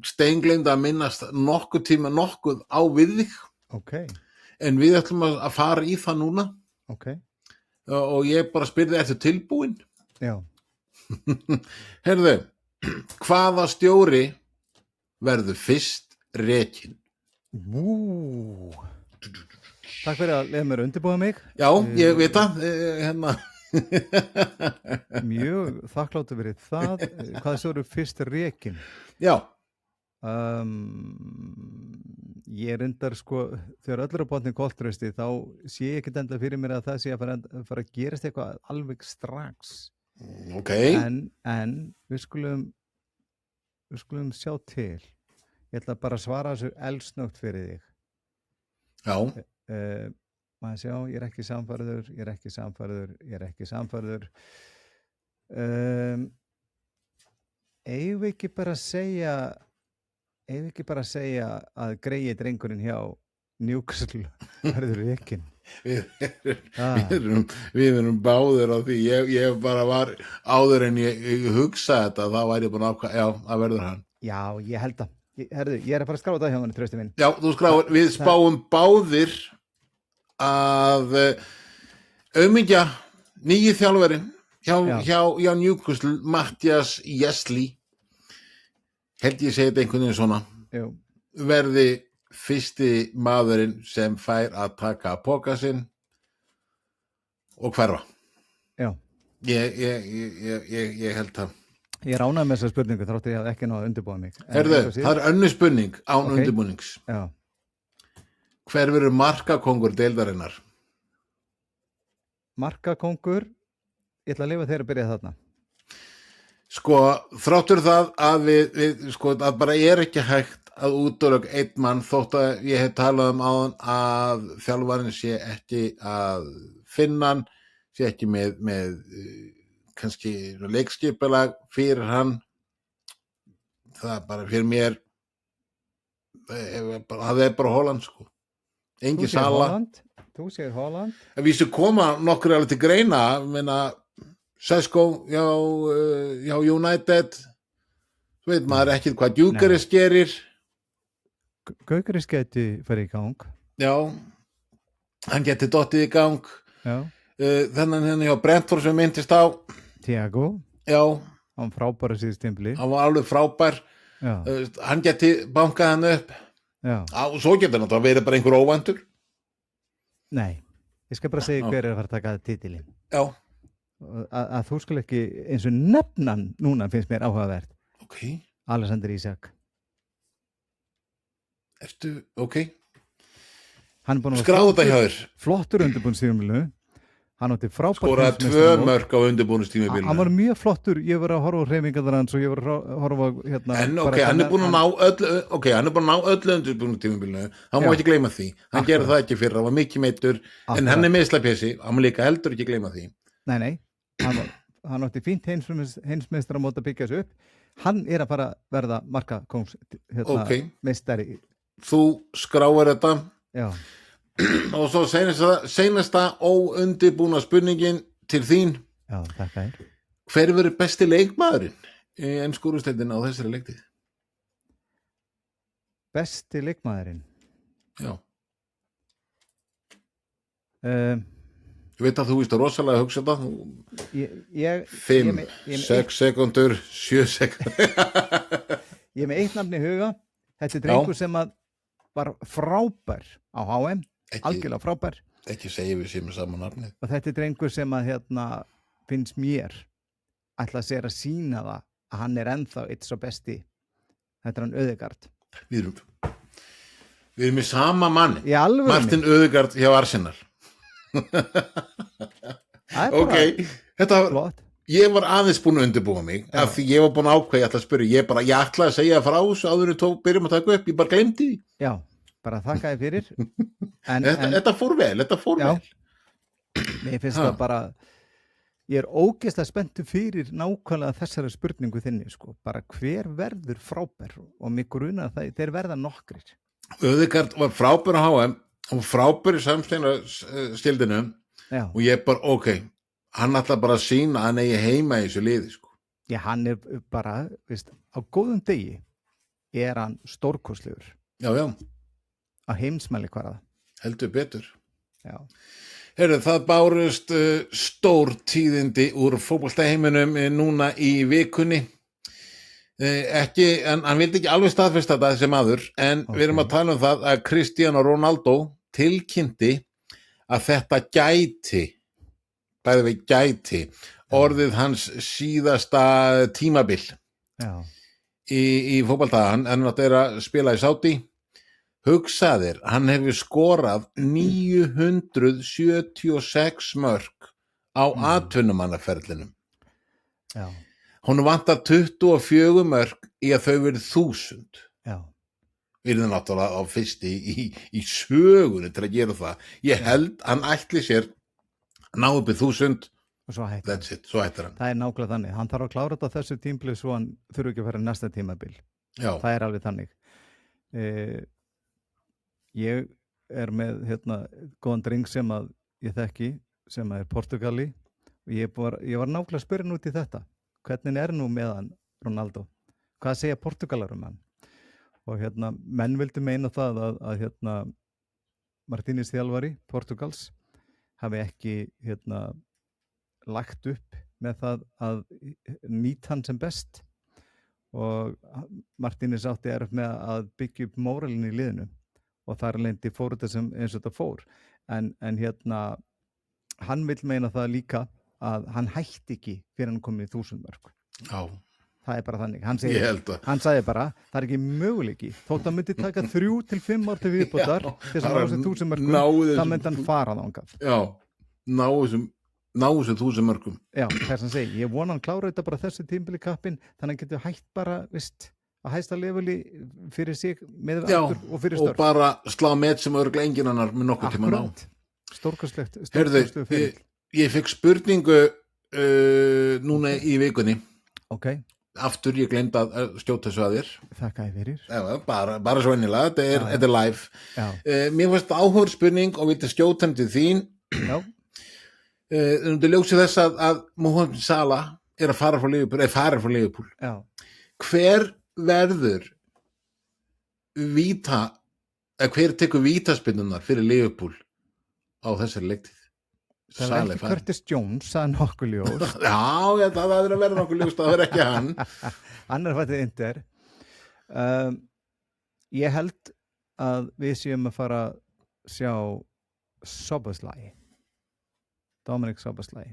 Speaker 2: steingleind að minnast nokkuð á við þig.
Speaker 3: Okay.
Speaker 2: En við ætlum að fara í það núna.
Speaker 3: Okay.
Speaker 2: Og ég bara spyrði eftir tilbúin.
Speaker 3: Já.
Speaker 2: Heyrðu, hvaða stjóri verður fyrst rekinn?
Speaker 3: Takk fyrir að leiða mér að undirbúa mig.
Speaker 2: Já, ég veit það.
Speaker 3: Mjög þakkláttur fyrir það. Hvaða stjóri fyrst rekinn?
Speaker 2: Já.
Speaker 3: Ég reyndar sko, þegar öll er á botni koltrausti þá sé ég ekkert enda fyrir mér að það sé að fara að gerast eitthvað alveg strax.
Speaker 2: Ok,
Speaker 3: En við skulum sjá til. Ég ætla bara að svara þessu eldsnögt fyrir þig.
Speaker 2: já,
Speaker 3: Maður sjá, ég er ekki samfærður. Eigum við ekki bara að segja að greiði drengurinn hjá Newcastle verður rekinn?
Speaker 2: við erum báðir á því, ég bara var áður en ég hugsa þetta, þá væri ég búin að ákvæða, já, það verður hann.
Speaker 3: Já, ég held að. Herðu, ég er að fara að skráa það hjá hann, Trausti minn.
Speaker 2: Já, þú skráir, við spáum báðir að aumingja nýji þjálfarinn hjá Newcastle, Mattias Jesli, held ég segi þetta einhvern veginn svona,
Speaker 3: Jú.
Speaker 2: verði fyrsti maðurinn sem fær að taka poka sinn og hverfa.
Speaker 3: Já.
Speaker 2: Ég held það.
Speaker 3: Ég er ánægður með þessa spurningu þrátt að ég hafði ekki náð að undirbúa mig.
Speaker 2: Herðu, það er önnur spurning án undirbúnings.
Speaker 3: Já.
Speaker 2: Hver verður markakóngur deildarinnar?
Speaker 3: Markakóngur, ég ætla að lifa þeir að byrja þarna.
Speaker 2: Sko, þráttur það að við sko, að bara er ekki hægt að útdólög einn mann, þótt að ég hef talað áðan að þjálfarinn sé ekki að finna hann, sé ekki með kannski leikskipulag fyrir hann. Það er bara fyrir mér, það er bara Holland, sko. Engin Sala.
Speaker 3: Þú segir Holland.
Speaker 2: En vísu koma nokkur alveg til greina, menna Sesko hjá United, svo veit maður ekkert hvað Gyökeres gerir.
Speaker 3: Gyökeres geti farið í gang.
Speaker 2: Já, hann geti dottið í gang.
Speaker 3: Já.
Speaker 2: Þennan hérna hjá Brentford sem myndist á.
Speaker 3: Thiago.
Speaker 2: Já.
Speaker 3: Hann frábær að síðust tímabili.
Speaker 2: Hann var alveg frábær.
Speaker 3: Já.
Speaker 2: Hann geti bankað hann upp.
Speaker 3: Já.
Speaker 2: Og svo getur hann verið bara einhver óvæntur.
Speaker 3: Nei, ég skal bara segja hver er að fara að taka titilinn.
Speaker 2: Já.
Speaker 3: Að þú skal ekki eins og nefnan núna finnst mér áhugavert.
Speaker 2: Ok.
Speaker 3: Alexander Isak.
Speaker 2: Ok.
Speaker 3: Hann er búin að
Speaker 2: skráðu þetta hjá þér.
Speaker 3: Flottur undirbúningstímabilinu. Hann átti frábært.
Speaker 2: Skoraði 2 mörk á undirbúningstímabilinu.
Speaker 3: Hann var mjög flottur. Ég var að horfa á hreyfingarnar hans og ég var að horfa hérna.
Speaker 2: En hann er búin að ná öllu undirbúningstímabilinu. Hann má ekki gleyma því. Hann gerði það ekki fyrir, hann var mikið meiddur, en hann er meiðslapesi, hann má líka heldur ekki gleyma því.
Speaker 3: Nei. Hann átti fínt heimsmeistar að byggja þessu upp. Hann er að fara að verða markakóngs meistari.
Speaker 2: Þú skráir þetta.
Speaker 3: Já.
Speaker 2: Og svo seinasta óundibúna spurningin til þín.
Speaker 3: Já, þakka þér.
Speaker 2: Hver verður besti leikmaðurinn í ensku úrvalsdeildinni á þessari leiktíð?
Speaker 3: Besti leikmaðurinn?
Speaker 2: Já. Ég veit að þú víst að rosalega hugsa þetta. 5, 6 sekundur, 7 sekundur.
Speaker 3: Ég með eitt nafn í huga. Þetta er drengur sem var frábær á HM. Algjörlega frábær.
Speaker 2: Ekki segja við sér með saman nafnið.
Speaker 3: Og þetta er drengur sem að finnst mér ætla að segja að sína það að hann er ennþá eitt svo besti. Þetta er hann Ødegaard.
Speaker 2: Við erum í sama manni.
Speaker 3: Í alvörunni.
Speaker 2: Martin Ødegaard hjá Arsenal. Ok, þetta var, ég var aðeins búin að undirbúa mig af því ég var búin að ákveða, ég ætla að spyrja, ég ætla að segja frá þessu áður við byrjum að taka upp, ég bara glemdi því.
Speaker 3: Já, bara þakka þér fyrir.
Speaker 2: Þetta fór vel.
Speaker 3: Mér finnst það bara, ég er ógeðslega spenntur fyrir nákvæmlega þessari spurningu þinni, sko, bara hver verður frábær og mig grunar það, þeir verða nokkrir.
Speaker 2: Ødegaard var frábær á HM og frábær í samstæðinarstildinu og ég bara, ok, hann ætla bara að sína að hann eigi heima í þessu liði, sko.
Speaker 3: Já, hann er bara, veist, á góðum degi er hann stórkostlegur.
Speaker 2: Já.
Speaker 3: Á heimsmæli hvar það.
Speaker 2: Heldur betur.
Speaker 3: Já.
Speaker 2: Heyrðu, það bárust stór tíðindi úr fótboltaheiminum núna í vikunni. Hann vildi ekki alveg staðfesta þetta þessi maður, en við erum að tala um það að Cristiano Ronaldo tilkynnti að þetta gæti orðið hans síðasta tímabil í fótbolta, hann er að spila í Saudi. Hugsaðir, hann hefur skorað 976 mörk á atvinnumannaferlinum.
Speaker 3: Já,
Speaker 2: Hún vantar 24 mörk í að þau verið 1000.
Speaker 3: já,
Speaker 2: Við erum náttúrulega á fyrsti í sögunni til að gera það. Ég held hann ætli sér ná upp í 1000.
Speaker 3: og svo hættir
Speaker 2: That's it, svo hættir hann.
Speaker 3: það nákvæmlega þannig, hann þarf að klára þetta á þessu tímabili svo hann þurfi ekki að fara í næsta tímabil
Speaker 2: Já,
Speaker 3: það alveg þannig ég með góðan dreng sem að ég þekki sem Portugali og ég var nákvæmlega að spyrja út í þetta hvernig nú með hann Ronaldo, hvað segja Portugalar hann og menn vildu meina það að Martínez þjálfari Portugals hafi ekki lagt upp með það að nýta hann sem best og Martínez átti með að byggja upp móralin í liðinu og þar lendi fór þetta sem eins og þetta fór en hann vil meina það líka að hann hætti ekki fyrir hann komið í 1000 mörk
Speaker 2: já,
Speaker 3: það bara þannig,
Speaker 2: ég held að.
Speaker 3: hann sagði bara það ekki möguleiki, þótt að myndi taka 3 til 5 ár til viðbótar til þess að ná þessi 1000 mörkum, það myndi hann fara þangað.
Speaker 2: Já, ná þessu 1000 mörkum.
Speaker 3: Já, þess að segja, ég vona hann klára þetta bara þessi tímbili kappin, þannig að hann getur hætt bara, að hæsta leveli fyrir sig með aftur og fyrir störf.
Speaker 2: Og bara slá með sem örugglega enginn annar með nokkuð tíma ná.
Speaker 3: Stórkostlegt.
Speaker 2: Heyrðu, ég fekk spurningu núna í vikunni.
Speaker 3: Ok.
Speaker 2: Aftur ég gleymd að skjóta þessu að þér.
Speaker 3: Þakka þér fyrir.
Speaker 2: Já, bara svo ennilega, þetta er live. Mér fannst áhugaverð spurning og vildi skjóta hann til þín.
Speaker 3: Já.
Speaker 2: Þú ljósið þess að Mohamed Salah að fara frá Liverpool.
Speaker 3: Já.
Speaker 2: Hver verður hver tekur vítaspyrnurnar fyrir Liverpool á þessari leiktíð?
Speaker 3: Það er ekki Curtis Jones, það er nokkuð ljóst.
Speaker 2: Já, það verður að vera nokkuð ljóst, það verður ekki hann.
Speaker 3: Hann fættið Inter. Ég held að við séum að fara að sjá Szoboszlai. Dominic Szoboszlai.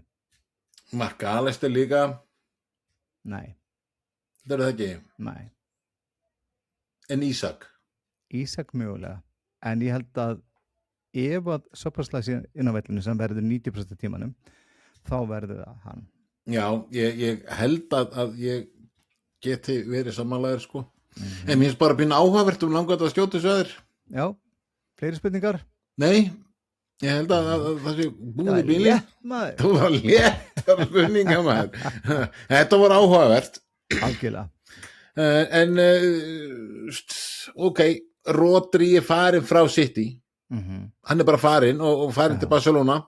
Speaker 2: Mark Allister líka.
Speaker 3: Nei.
Speaker 2: Það er það ekki?
Speaker 3: Nei.
Speaker 2: En Ísak
Speaker 3: mögulega. En ég held að ef að Szoboszlai sé inn á vellinu sem verður 90% tímanum, þá verður það hann. Já,
Speaker 2: ég held að ég geti verið samanlegaður sko. En mér finnst bara að býna áhugavert langar að skjóta þessu aður.
Speaker 3: Já, fleiri spurningar?
Speaker 2: Nei, ég held að það sé búið í bíli.
Speaker 3: Það
Speaker 2: var léttar spurningar maður. Þetta var áhugavert.
Speaker 3: Algjörlega.
Speaker 2: En ok, Rodri farin frá City. Hann bara farin og farin til Barcelona.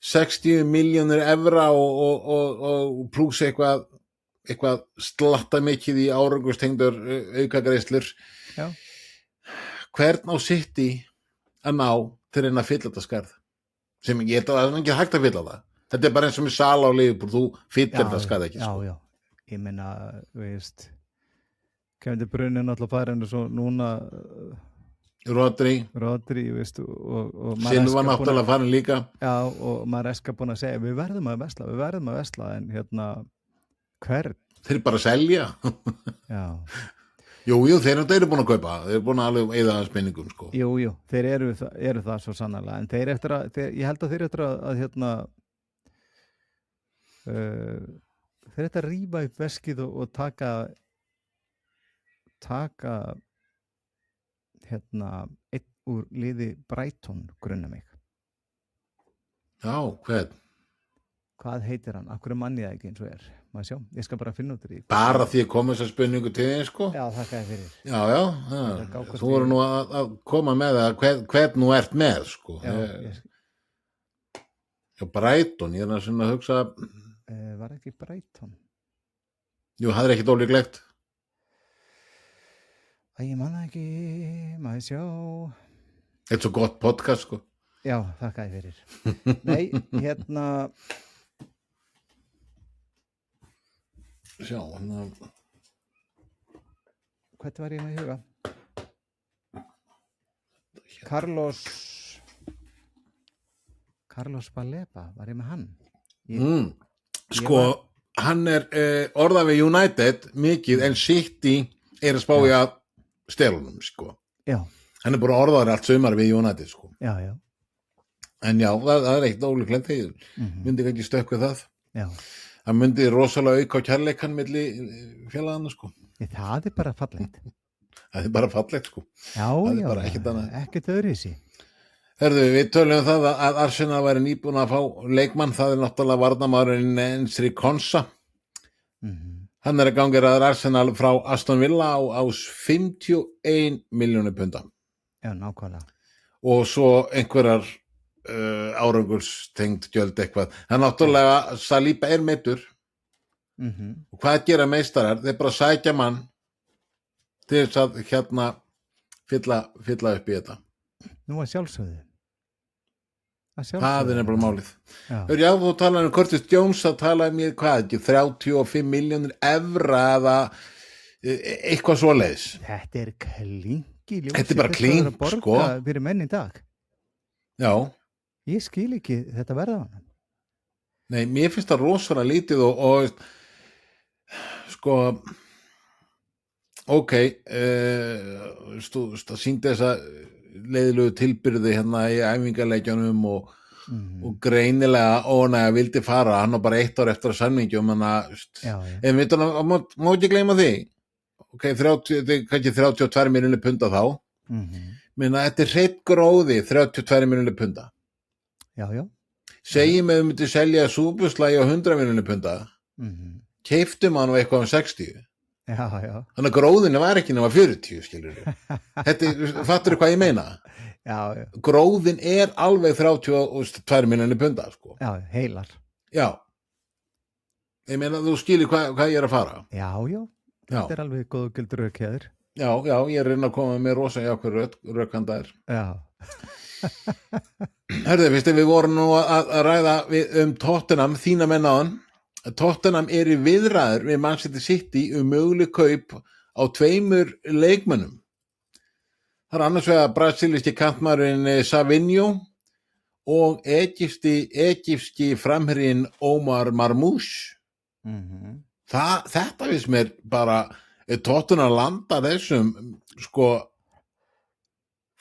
Speaker 2: 60 milljónir evra og pluss eitthvað slatta mikið í árangustengdur aukagreiðslur. Hvern á City að ná til að fylla þetta skarð? Sem ég held að það er ekki hægt að fylla það. Þetta er bara eins og með Salah og Liverpool, þú fyllir þetta skarð ekki.
Speaker 3: Já. Ég meina, Kevin De Bruyne náttúrulega farin og svo núna
Speaker 2: Rodri,
Speaker 3: og
Speaker 2: Silva náttúrulega farin líka.
Speaker 3: Já, og Maresca búin að segja við verðum að vesla en hvern?
Speaker 2: Þeir bara selja.
Speaker 3: Já.
Speaker 2: Jú, þeir eru búin að kaupa, þeir eru búin að alveg eyða spenningum sko.
Speaker 3: Jú, þeir eru það svo sannarlega, en ég held að þeir eftir að þeir eftir að rífa upp veskið og taka einn úr liði Brighton grunna mig.
Speaker 2: Já, hvern?
Speaker 3: Hvað heitir hann? Akkur manni það ekki eins og maður sjá, ég skal bara finna út í því.
Speaker 2: Bara því að koma þessar spurningu til þín sko?
Speaker 3: Já, þakka þér fyrir.
Speaker 2: Já, þú voru nú að koma með það hvern nú ert með sko. Já, Brighton, ég að hugsa
Speaker 3: var ekki Brighton?
Speaker 2: Jú, það er ekkit ólíklegt.
Speaker 3: Ég man það ekki, maður sjá.
Speaker 2: Þetta er svo gott podcast sko.
Speaker 3: Já, þakka þér fyrir. Nei,
Speaker 2: Sjá,
Speaker 3: Hvað var ég með í huga? Carlos Baleba, var ég með hann?
Speaker 2: hann orðað við United mikið en City að spá í að stelunum sko.
Speaker 3: Já,
Speaker 2: Hann bara orðaður allt sumar við United sko.
Speaker 3: já,
Speaker 2: En já, það eitt ólíklegt þegar myndi ekki stökkva það.
Speaker 3: já.
Speaker 2: Það myndi rosalega auka á kærleikann milli félagana sko.
Speaker 3: Það bara fallegt.
Speaker 2: Það bara fallegt sko.
Speaker 3: Já,
Speaker 2: Það
Speaker 3: já,
Speaker 2: bara ekkert annað.
Speaker 3: ekkert öðruvísi.
Speaker 2: Herðu, við tölum það að Arsenal væri nýbúin að fá leikmann, það náttúrulega varnarmaðurinn Ensri Konsa. Hann að gangi að Arsenal frá Aston Villa á 51 milljónir punda.
Speaker 3: Já, nákvæmlega.
Speaker 2: Og svo einhverjar árangurstengt gjöld eitthvað. Það náttúrulega Saliba meiddur. Og hvað gera meistarar? Þeir bara sækja mann til þess að fylla upp í þetta.
Speaker 3: Nú að sjálfsögðu.
Speaker 2: Það nefnilega málið.
Speaker 3: Já,
Speaker 2: Þú talaði Curtis Jones að talaði mér hvað ekki 35 milljónir evra eða eitthvað svoleiðis.
Speaker 3: þetta klingi ljósi.
Speaker 2: Þetta bara klink, sko.
Speaker 3: Fyrir menn í dag.
Speaker 2: Já,
Speaker 3: Ég skil ekki þetta verða á hann.
Speaker 2: nei, mér finnst það rosalega lítið og sko ok það sýndi þessa leiðilegu tilbyrði hérna í æfingarleikjunum og greinilega ónægja vildi fara, hann var bara 1 ár eftir að samningjum
Speaker 3: Já,
Speaker 2: en við má ekki gleyma því ok, 32 milljónir punda þá minna, þetta hreitt gróði 32 milljónir punda
Speaker 3: já.
Speaker 2: segjum að við myndum selja súpuslægi á 100 milljónir punda keiftum hann á eitthvað 60
Speaker 3: Já.
Speaker 2: þannig að gróðinu var ekki nema 40 skilur þetta, fattur hvað ég meina
Speaker 3: Já.
Speaker 2: gróðin alveg 32 milljónir punda sko.
Speaker 3: Já, heilar.
Speaker 2: Já ég meina þú skilir hvað ég að fara
Speaker 3: Já. Þetta alveg góð og gildur rökkeður.
Speaker 2: já, ég reyna að koma með rosa jákvæður rökkandaðir
Speaker 3: Já.
Speaker 2: Herðu, við vorum nú að ræða Tottenham, þína menn á hann Tottenham í viðræður við Manchester City möguleg kaup á 2 leikmönnum. Það annars vegar brasilíski kantmaðurinn Savinho og egypski framherjinn Omar Marmoush. Þetta viss mér bara Tottenham landa þessum sko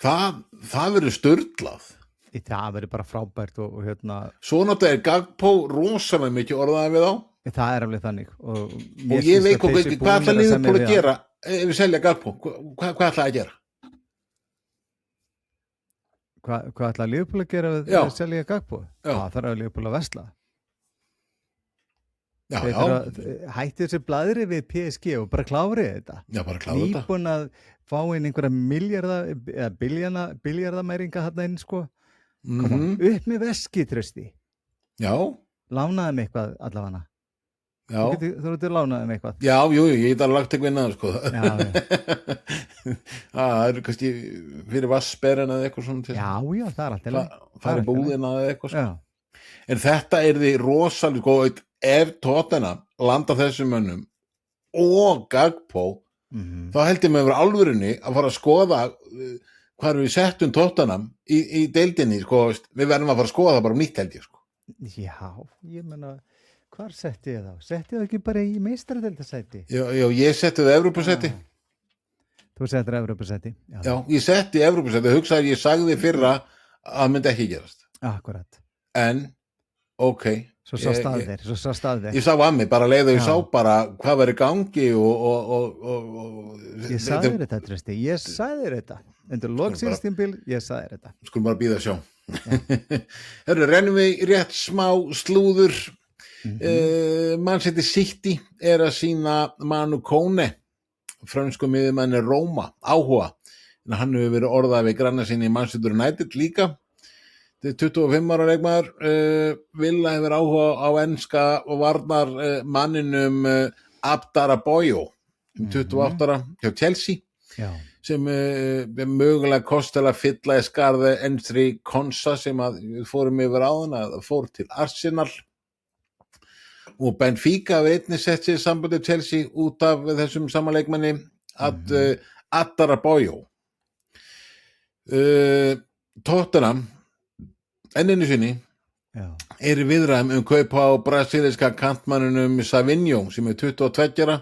Speaker 2: það verður sturlað.
Speaker 3: Það verður bara frábært og hérna.
Speaker 2: Svo náttúrulega Gagpo rosalega mikið orðaði við á.
Speaker 3: Það alveg þannig. Og
Speaker 2: ég veit hvað ætla Liverpool að gera ef við selja Gagpo. Hvað ætla að gera?
Speaker 3: Hvað ætla Liverpool að gera við að selja Gagpo? Það er að Liverpool að versla. Hætti þessi blaðri við PSG og bara klárið þetta.
Speaker 2: Já, bara klárið þetta.
Speaker 3: Nýbúin að fá inn einhverja biljarðamæringa þarna inn sko. Upp með veski trösti.
Speaker 2: Já.
Speaker 3: Lánaði mig eitthvað allavega.
Speaker 2: Já.
Speaker 3: Þú ert lánaði mig eitthvað.
Speaker 2: Já, ég get alveg lagt eitthvað inn að sko. Það kannski fyrir vassberinn eða eitthvað svona til.
Speaker 3: Já, það alltaf.
Speaker 2: Það búðina eða eitthvað
Speaker 3: sko.
Speaker 2: En þetta því rosalega sko, ef Tottenham landa þessum mönnum og Gagpo, þá held ég með vera alvörinni að fara að skoða hvað við settum Tottenham í deildinni, sko, við verðum að fara að skoða það bara nýtt held ég, sko. Já,
Speaker 3: ég meina, hvar setti ég þá? Setti ég það ekki bara í meistaradeildarsæti?
Speaker 2: Já, ég setti það Evrópusæti.
Speaker 3: Þú settir Evrópusæti?
Speaker 2: Já, ég setti Evrópusæti, hugsaði ég sagði fyrra að myndi ekki gerast.
Speaker 3: Akkurat.
Speaker 2: En, ok.
Speaker 3: Svo sá staðir.
Speaker 2: Ég sá að mig, bara leiði ég sá bara hvað var í gangi og
Speaker 3: ég sagði þetta, Trösti, ég sagði þetta undir loksýnstímbil, ég sagði þetta.
Speaker 2: Skulum bara bíða að sjá. Herru, rennum við rétt smá slúður. Manchester City að sýna Manu Kone, frönsku miðjumanni Róma, áhuga. En hann hefur verið orðað við granna sinni í Manchester United líka. Þetta 25 ára leikmaður, Villa hefur áhuga á enska og varnar manninum Abdara Boyo, 28 ára, hjá Chelsea, sem mögulega kostar að fylla í skarði Ensri Konsa sem við fórum yfir áðan að fór til Arsenal. Og Benfica hefur einnig sett sér sambandi Chelsea út af þessum samanleikmanni Abdara Boyo. Tottenham enninu sinni
Speaker 3: Já,
Speaker 2: er í viðræðum kaup á brasilíska kantmannunum Savinho sem 22 ára.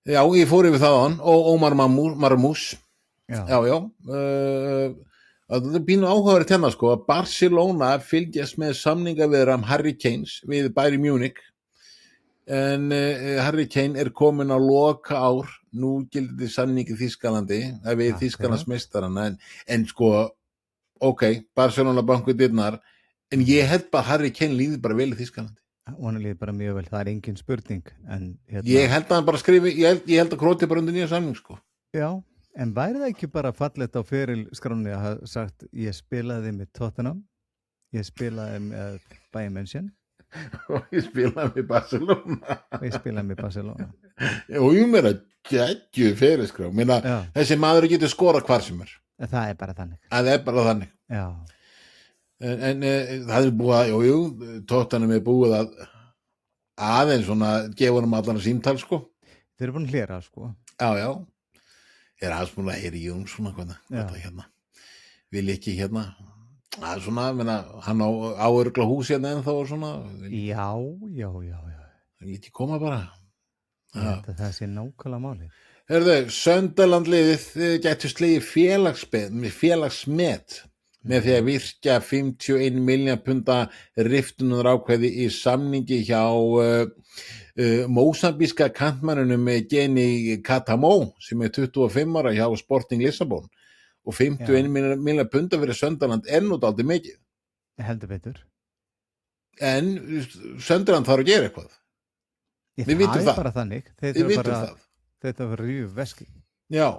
Speaker 2: Já, ég fór yfir það á hann og Omar Marmús. Já. Það er pínu áhugaverið hérna sko að Barcelona fylgjast með samningaviðræðum Harry Kane við Bayern Munich en Harry Kane er komin á loka ár núgildandi samningi Þýskalandi við Þýskalandsmeistarana en sko Barcelona bankuð dyrnar en ég held bara Harry Kane líði bara vel í Þýskalandi.
Speaker 3: Hún líður bara mjög vel, það er engin spurning en,
Speaker 2: ég held að hann bara skrifi ég held að Króti bara undir nýja samning sko.
Speaker 3: Já, en væri það ekki bara fallegt á ferilskráni að hafa sagt ég spilaði með Tottenham, ég spilaði með Bayern München
Speaker 2: og ég spilaði með Barcelona og ég meira geggju ferilskrá þessi maður getur skora hvar sem
Speaker 3: það er bara þannig
Speaker 2: Já. En það er búið að Tottenham er búið að aðeins svona gefa hann allan að símtal sko.
Speaker 3: Þeir eru búin að hlera sko.
Speaker 2: Já er aðeins búin að heyri Jón svona hérna vil ekki hérna það er svona, hann á örgla hús hérna en þá er svona
Speaker 3: Já
Speaker 2: það ekki koma bara
Speaker 3: það sé nákvæmlega máli
Speaker 2: Sunderland liðið gætu slegið félagsmet með því að virkja 51 milljón punda riftunar ákveði í samningi hjá mósambíska kantmannunum Geni Katamó sem 25 ára hjá Sporting Lissabon og 51 milljón punda fyrir Sunderland út aldrei mikið.
Speaker 3: Heldur betur.
Speaker 2: En Sunderland þarf að gera eitthvað. Við vitum það.
Speaker 3: Bara þannig. Þetta var ríu veski.
Speaker 2: Já.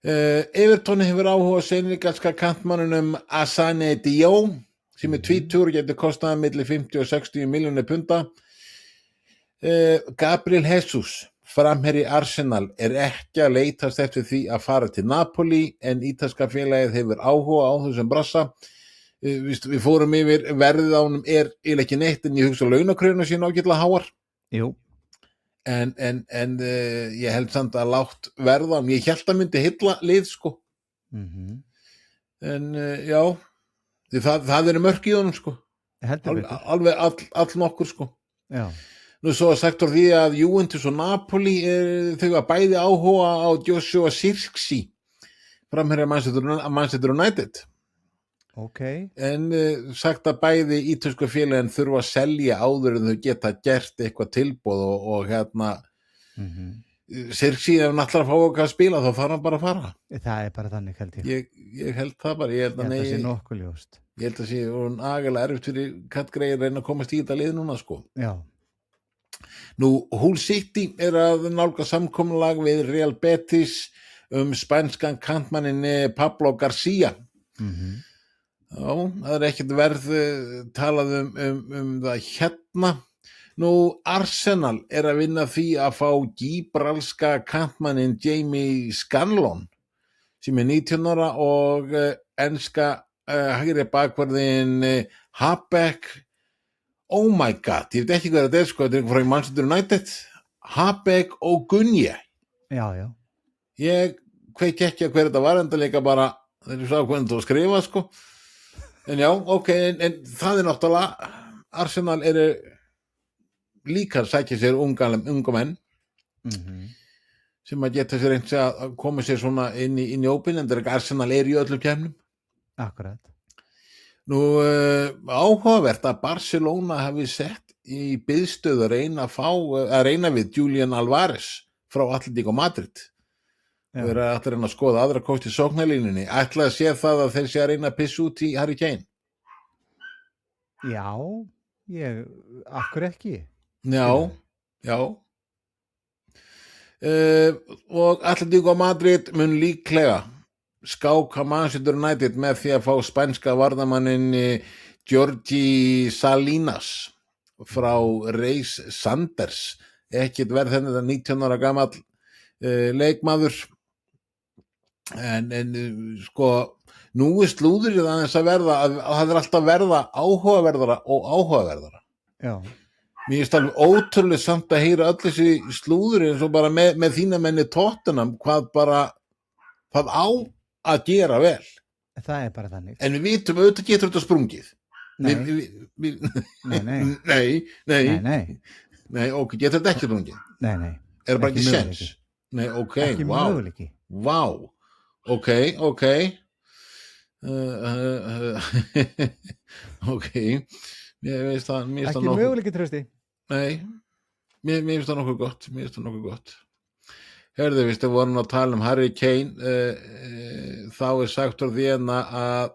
Speaker 2: Everton hefur áhuga á senegalska kantmannunum Asane Diop sem 20 og getur kostað milli 50 og 60 milljónir punda. Gabriel Jesus framherji Arsenal er ekki að leitast eftir því að fara til Napoli en ítalska félagið hefur áhuga á þessum brassa. Við fórum yfir verðið á honum er ekki neitt en ég hugsa launakröfuna sín ágætlega háar.
Speaker 3: Jú.
Speaker 2: En ég held samt að lágt verða ég held að myndi hylla lið sko en já það eru mörk í honum sko alveg all nokkur sko
Speaker 3: já.
Speaker 2: Nú svo sagt úr því að Juventus og Napoli þau að bæði áhuga á Joshua Zirkzee framherja Manchester United en sagt að bæði ítölsku félagin þurfa að selja áður en þau geta gert eitthvað tilboð og hérna Zirkzee ef hann ætlar að fá okkar að spila þá þarf hann bara að fara
Speaker 3: það er bara þannig held
Speaker 2: ég held það bara ég held að
Speaker 3: það sé nokkuð ljóst
Speaker 2: ég held að sé agalega erfitt fyrir kattgreið að reyna að komast í þetta lið núna sko
Speaker 3: já.
Speaker 2: Nú Hull City er að nálga samkomulag við Real Betis spænskan kantmannin Pablo García Já, það er ekkert verð talað um það hérna. Nú, Arsenal er að vinna því að fá gíbralska kantmannin Jamie Scanlon sem 19 ára og enska hægri bakvörðin Habeck. Oh my god, ég veit ekki hvað þetta er sko, þetta er frá Manchester United. Habeck og Gunje.
Speaker 3: Já.
Speaker 2: Ég kveik ekki að hver þetta var, enda líka bara, þeir sá hvernig þetta var að skrifa sko. En já, en það er náttúrulega Arsenal eru líka að sækja sér unga menn sem að geta sér eins að koma sér svona inn í ópin en Arsenal er í öllum keppnum.
Speaker 3: Akkurat.
Speaker 2: Nú áhugavert að Barcelona hafi sett í biðstöð að reyna við Julian Alvarez frá Atlético Madrid. Við erum að reyna að skoða aðra kosti sóknarlínunni. Ætla að sé það að þeir sé að reyna að pissa út í Harry Kane?
Speaker 3: Já, akkur ekki.
Speaker 2: Já. Og Atlético Madrid mun líklega skáka Manchester United með því að fá spænska varnarmanninn Jordi Salinas frá Reis Sanders. Ekkert verð þetta 19 ára gamall leikmaður. En sko nú er slúðrið aðeins að verða að það er alltaf verða áhugaverðara Já. Mér finnst alveg ótrúlega samt að heyra öll þessi slúðri eins og bara með þína menni Tottenham hvað á að gera vel
Speaker 3: það er bara þannig
Speaker 2: en við vitum auðvitað getur þetta sprungið
Speaker 3: Nei.
Speaker 2: Nei,
Speaker 3: Nei,
Speaker 2: ok, getur þetta ekki lungi?
Speaker 3: nei.
Speaker 2: Er bara ekki
Speaker 3: möguleiki.
Speaker 2: sens? Nei, ok,
Speaker 3: Ekki
Speaker 2: vá.
Speaker 3: möguleiki.
Speaker 2: Vá, ok. Ok, mér finnst það
Speaker 3: Ekki möguleiki, Trausti.
Speaker 2: Nei, mér finnst það nokkuð gott. Herðu, við vorum að tala um Harry Kane, þá sagt úr því að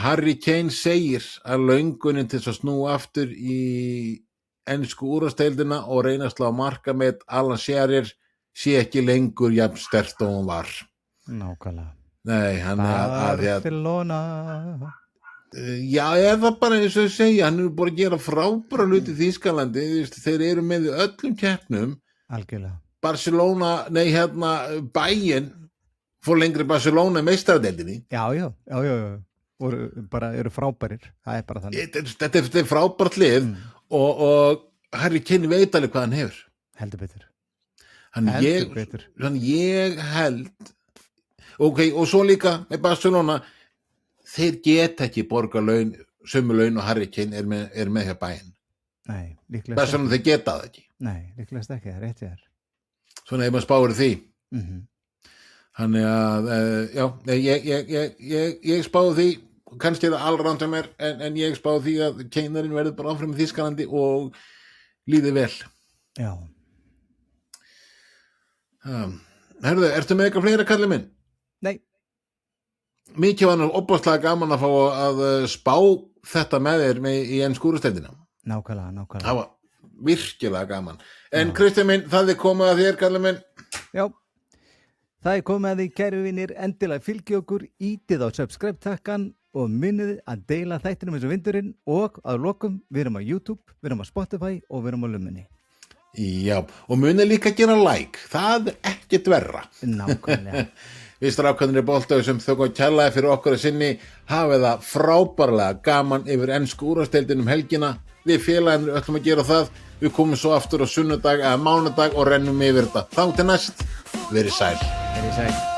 Speaker 2: Harry Kane segir að löngunin til að snúa aftur í ensku úrvalsdeildina og reyna að slá marka með Alan Shearer sé ekki lengur jafn sterkt og hún var.
Speaker 3: Nákvæmlega.
Speaker 2: Nei, hann
Speaker 3: Barcelona.
Speaker 2: Já, eða bara eins og ég segja, hann er búin að gera frábæra hluti í Þýskalandi, þeir eru með í öllum keppnum.
Speaker 3: Algjörlega.
Speaker 2: Barcelona, Bayern fór lengri Barcelona í meistaradeildinni.
Speaker 3: Já. Eru frábærir, það er bara þannig.
Speaker 2: Þetta er frábært lið og Harry Kane veit alveg hvað hann hefur.
Speaker 3: Heldur betur.
Speaker 2: Þannig ég held og svo líka með Barcelona, þeir geta ekki borga sömu laun og Harry Kane er með hjá Bayern.
Speaker 3: Nei, líklega
Speaker 2: Barcelona, þeir geta það ekki.
Speaker 3: Nei, líklega ekki, það er rétt hjá þér.
Speaker 2: Svona ef maður spáir því. Þannig að ég spáði því, kannski er það allránt hjá mér, en ég spáði því að Keinarinn verður bara áfram í Þýskalandi og líði vel.
Speaker 3: Já.
Speaker 2: Herðu, ertu með eitthvað fleira, kallið minn?
Speaker 3: Nei.
Speaker 2: Mikið var nú opaslega gaman að fá að spá þetta með þér í ensku úrvalsdeildina.
Speaker 3: Nákvæmlega.
Speaker 2: Það var virkilega gaman. En Kristján minn, það er komið að þér, kallið minn.
Speaker 3: Já. Það er komið að því, kæru vinir, endilega fylgi okkur, ítið á subscribe-takkan og munið að deila þættinum eins og vindurinn og að lokum, við erum á YouTube, við erum á Spotify og við erum á Luminni. Já, og munið líka að gera like, það er ekkert verra. Nákvæmlega. Við strákarnir í Boltaðu sem þau kærlega fyrir okkur að sinni, hafið það frábærlega gaman yfir ensku úrvalsdeildinum helgina. Við félagarnir ætlum að gera það. Við komum svo aftur á sunnudag eða mánudag og rennum yfir þetta. Þá til næst, verið sæl.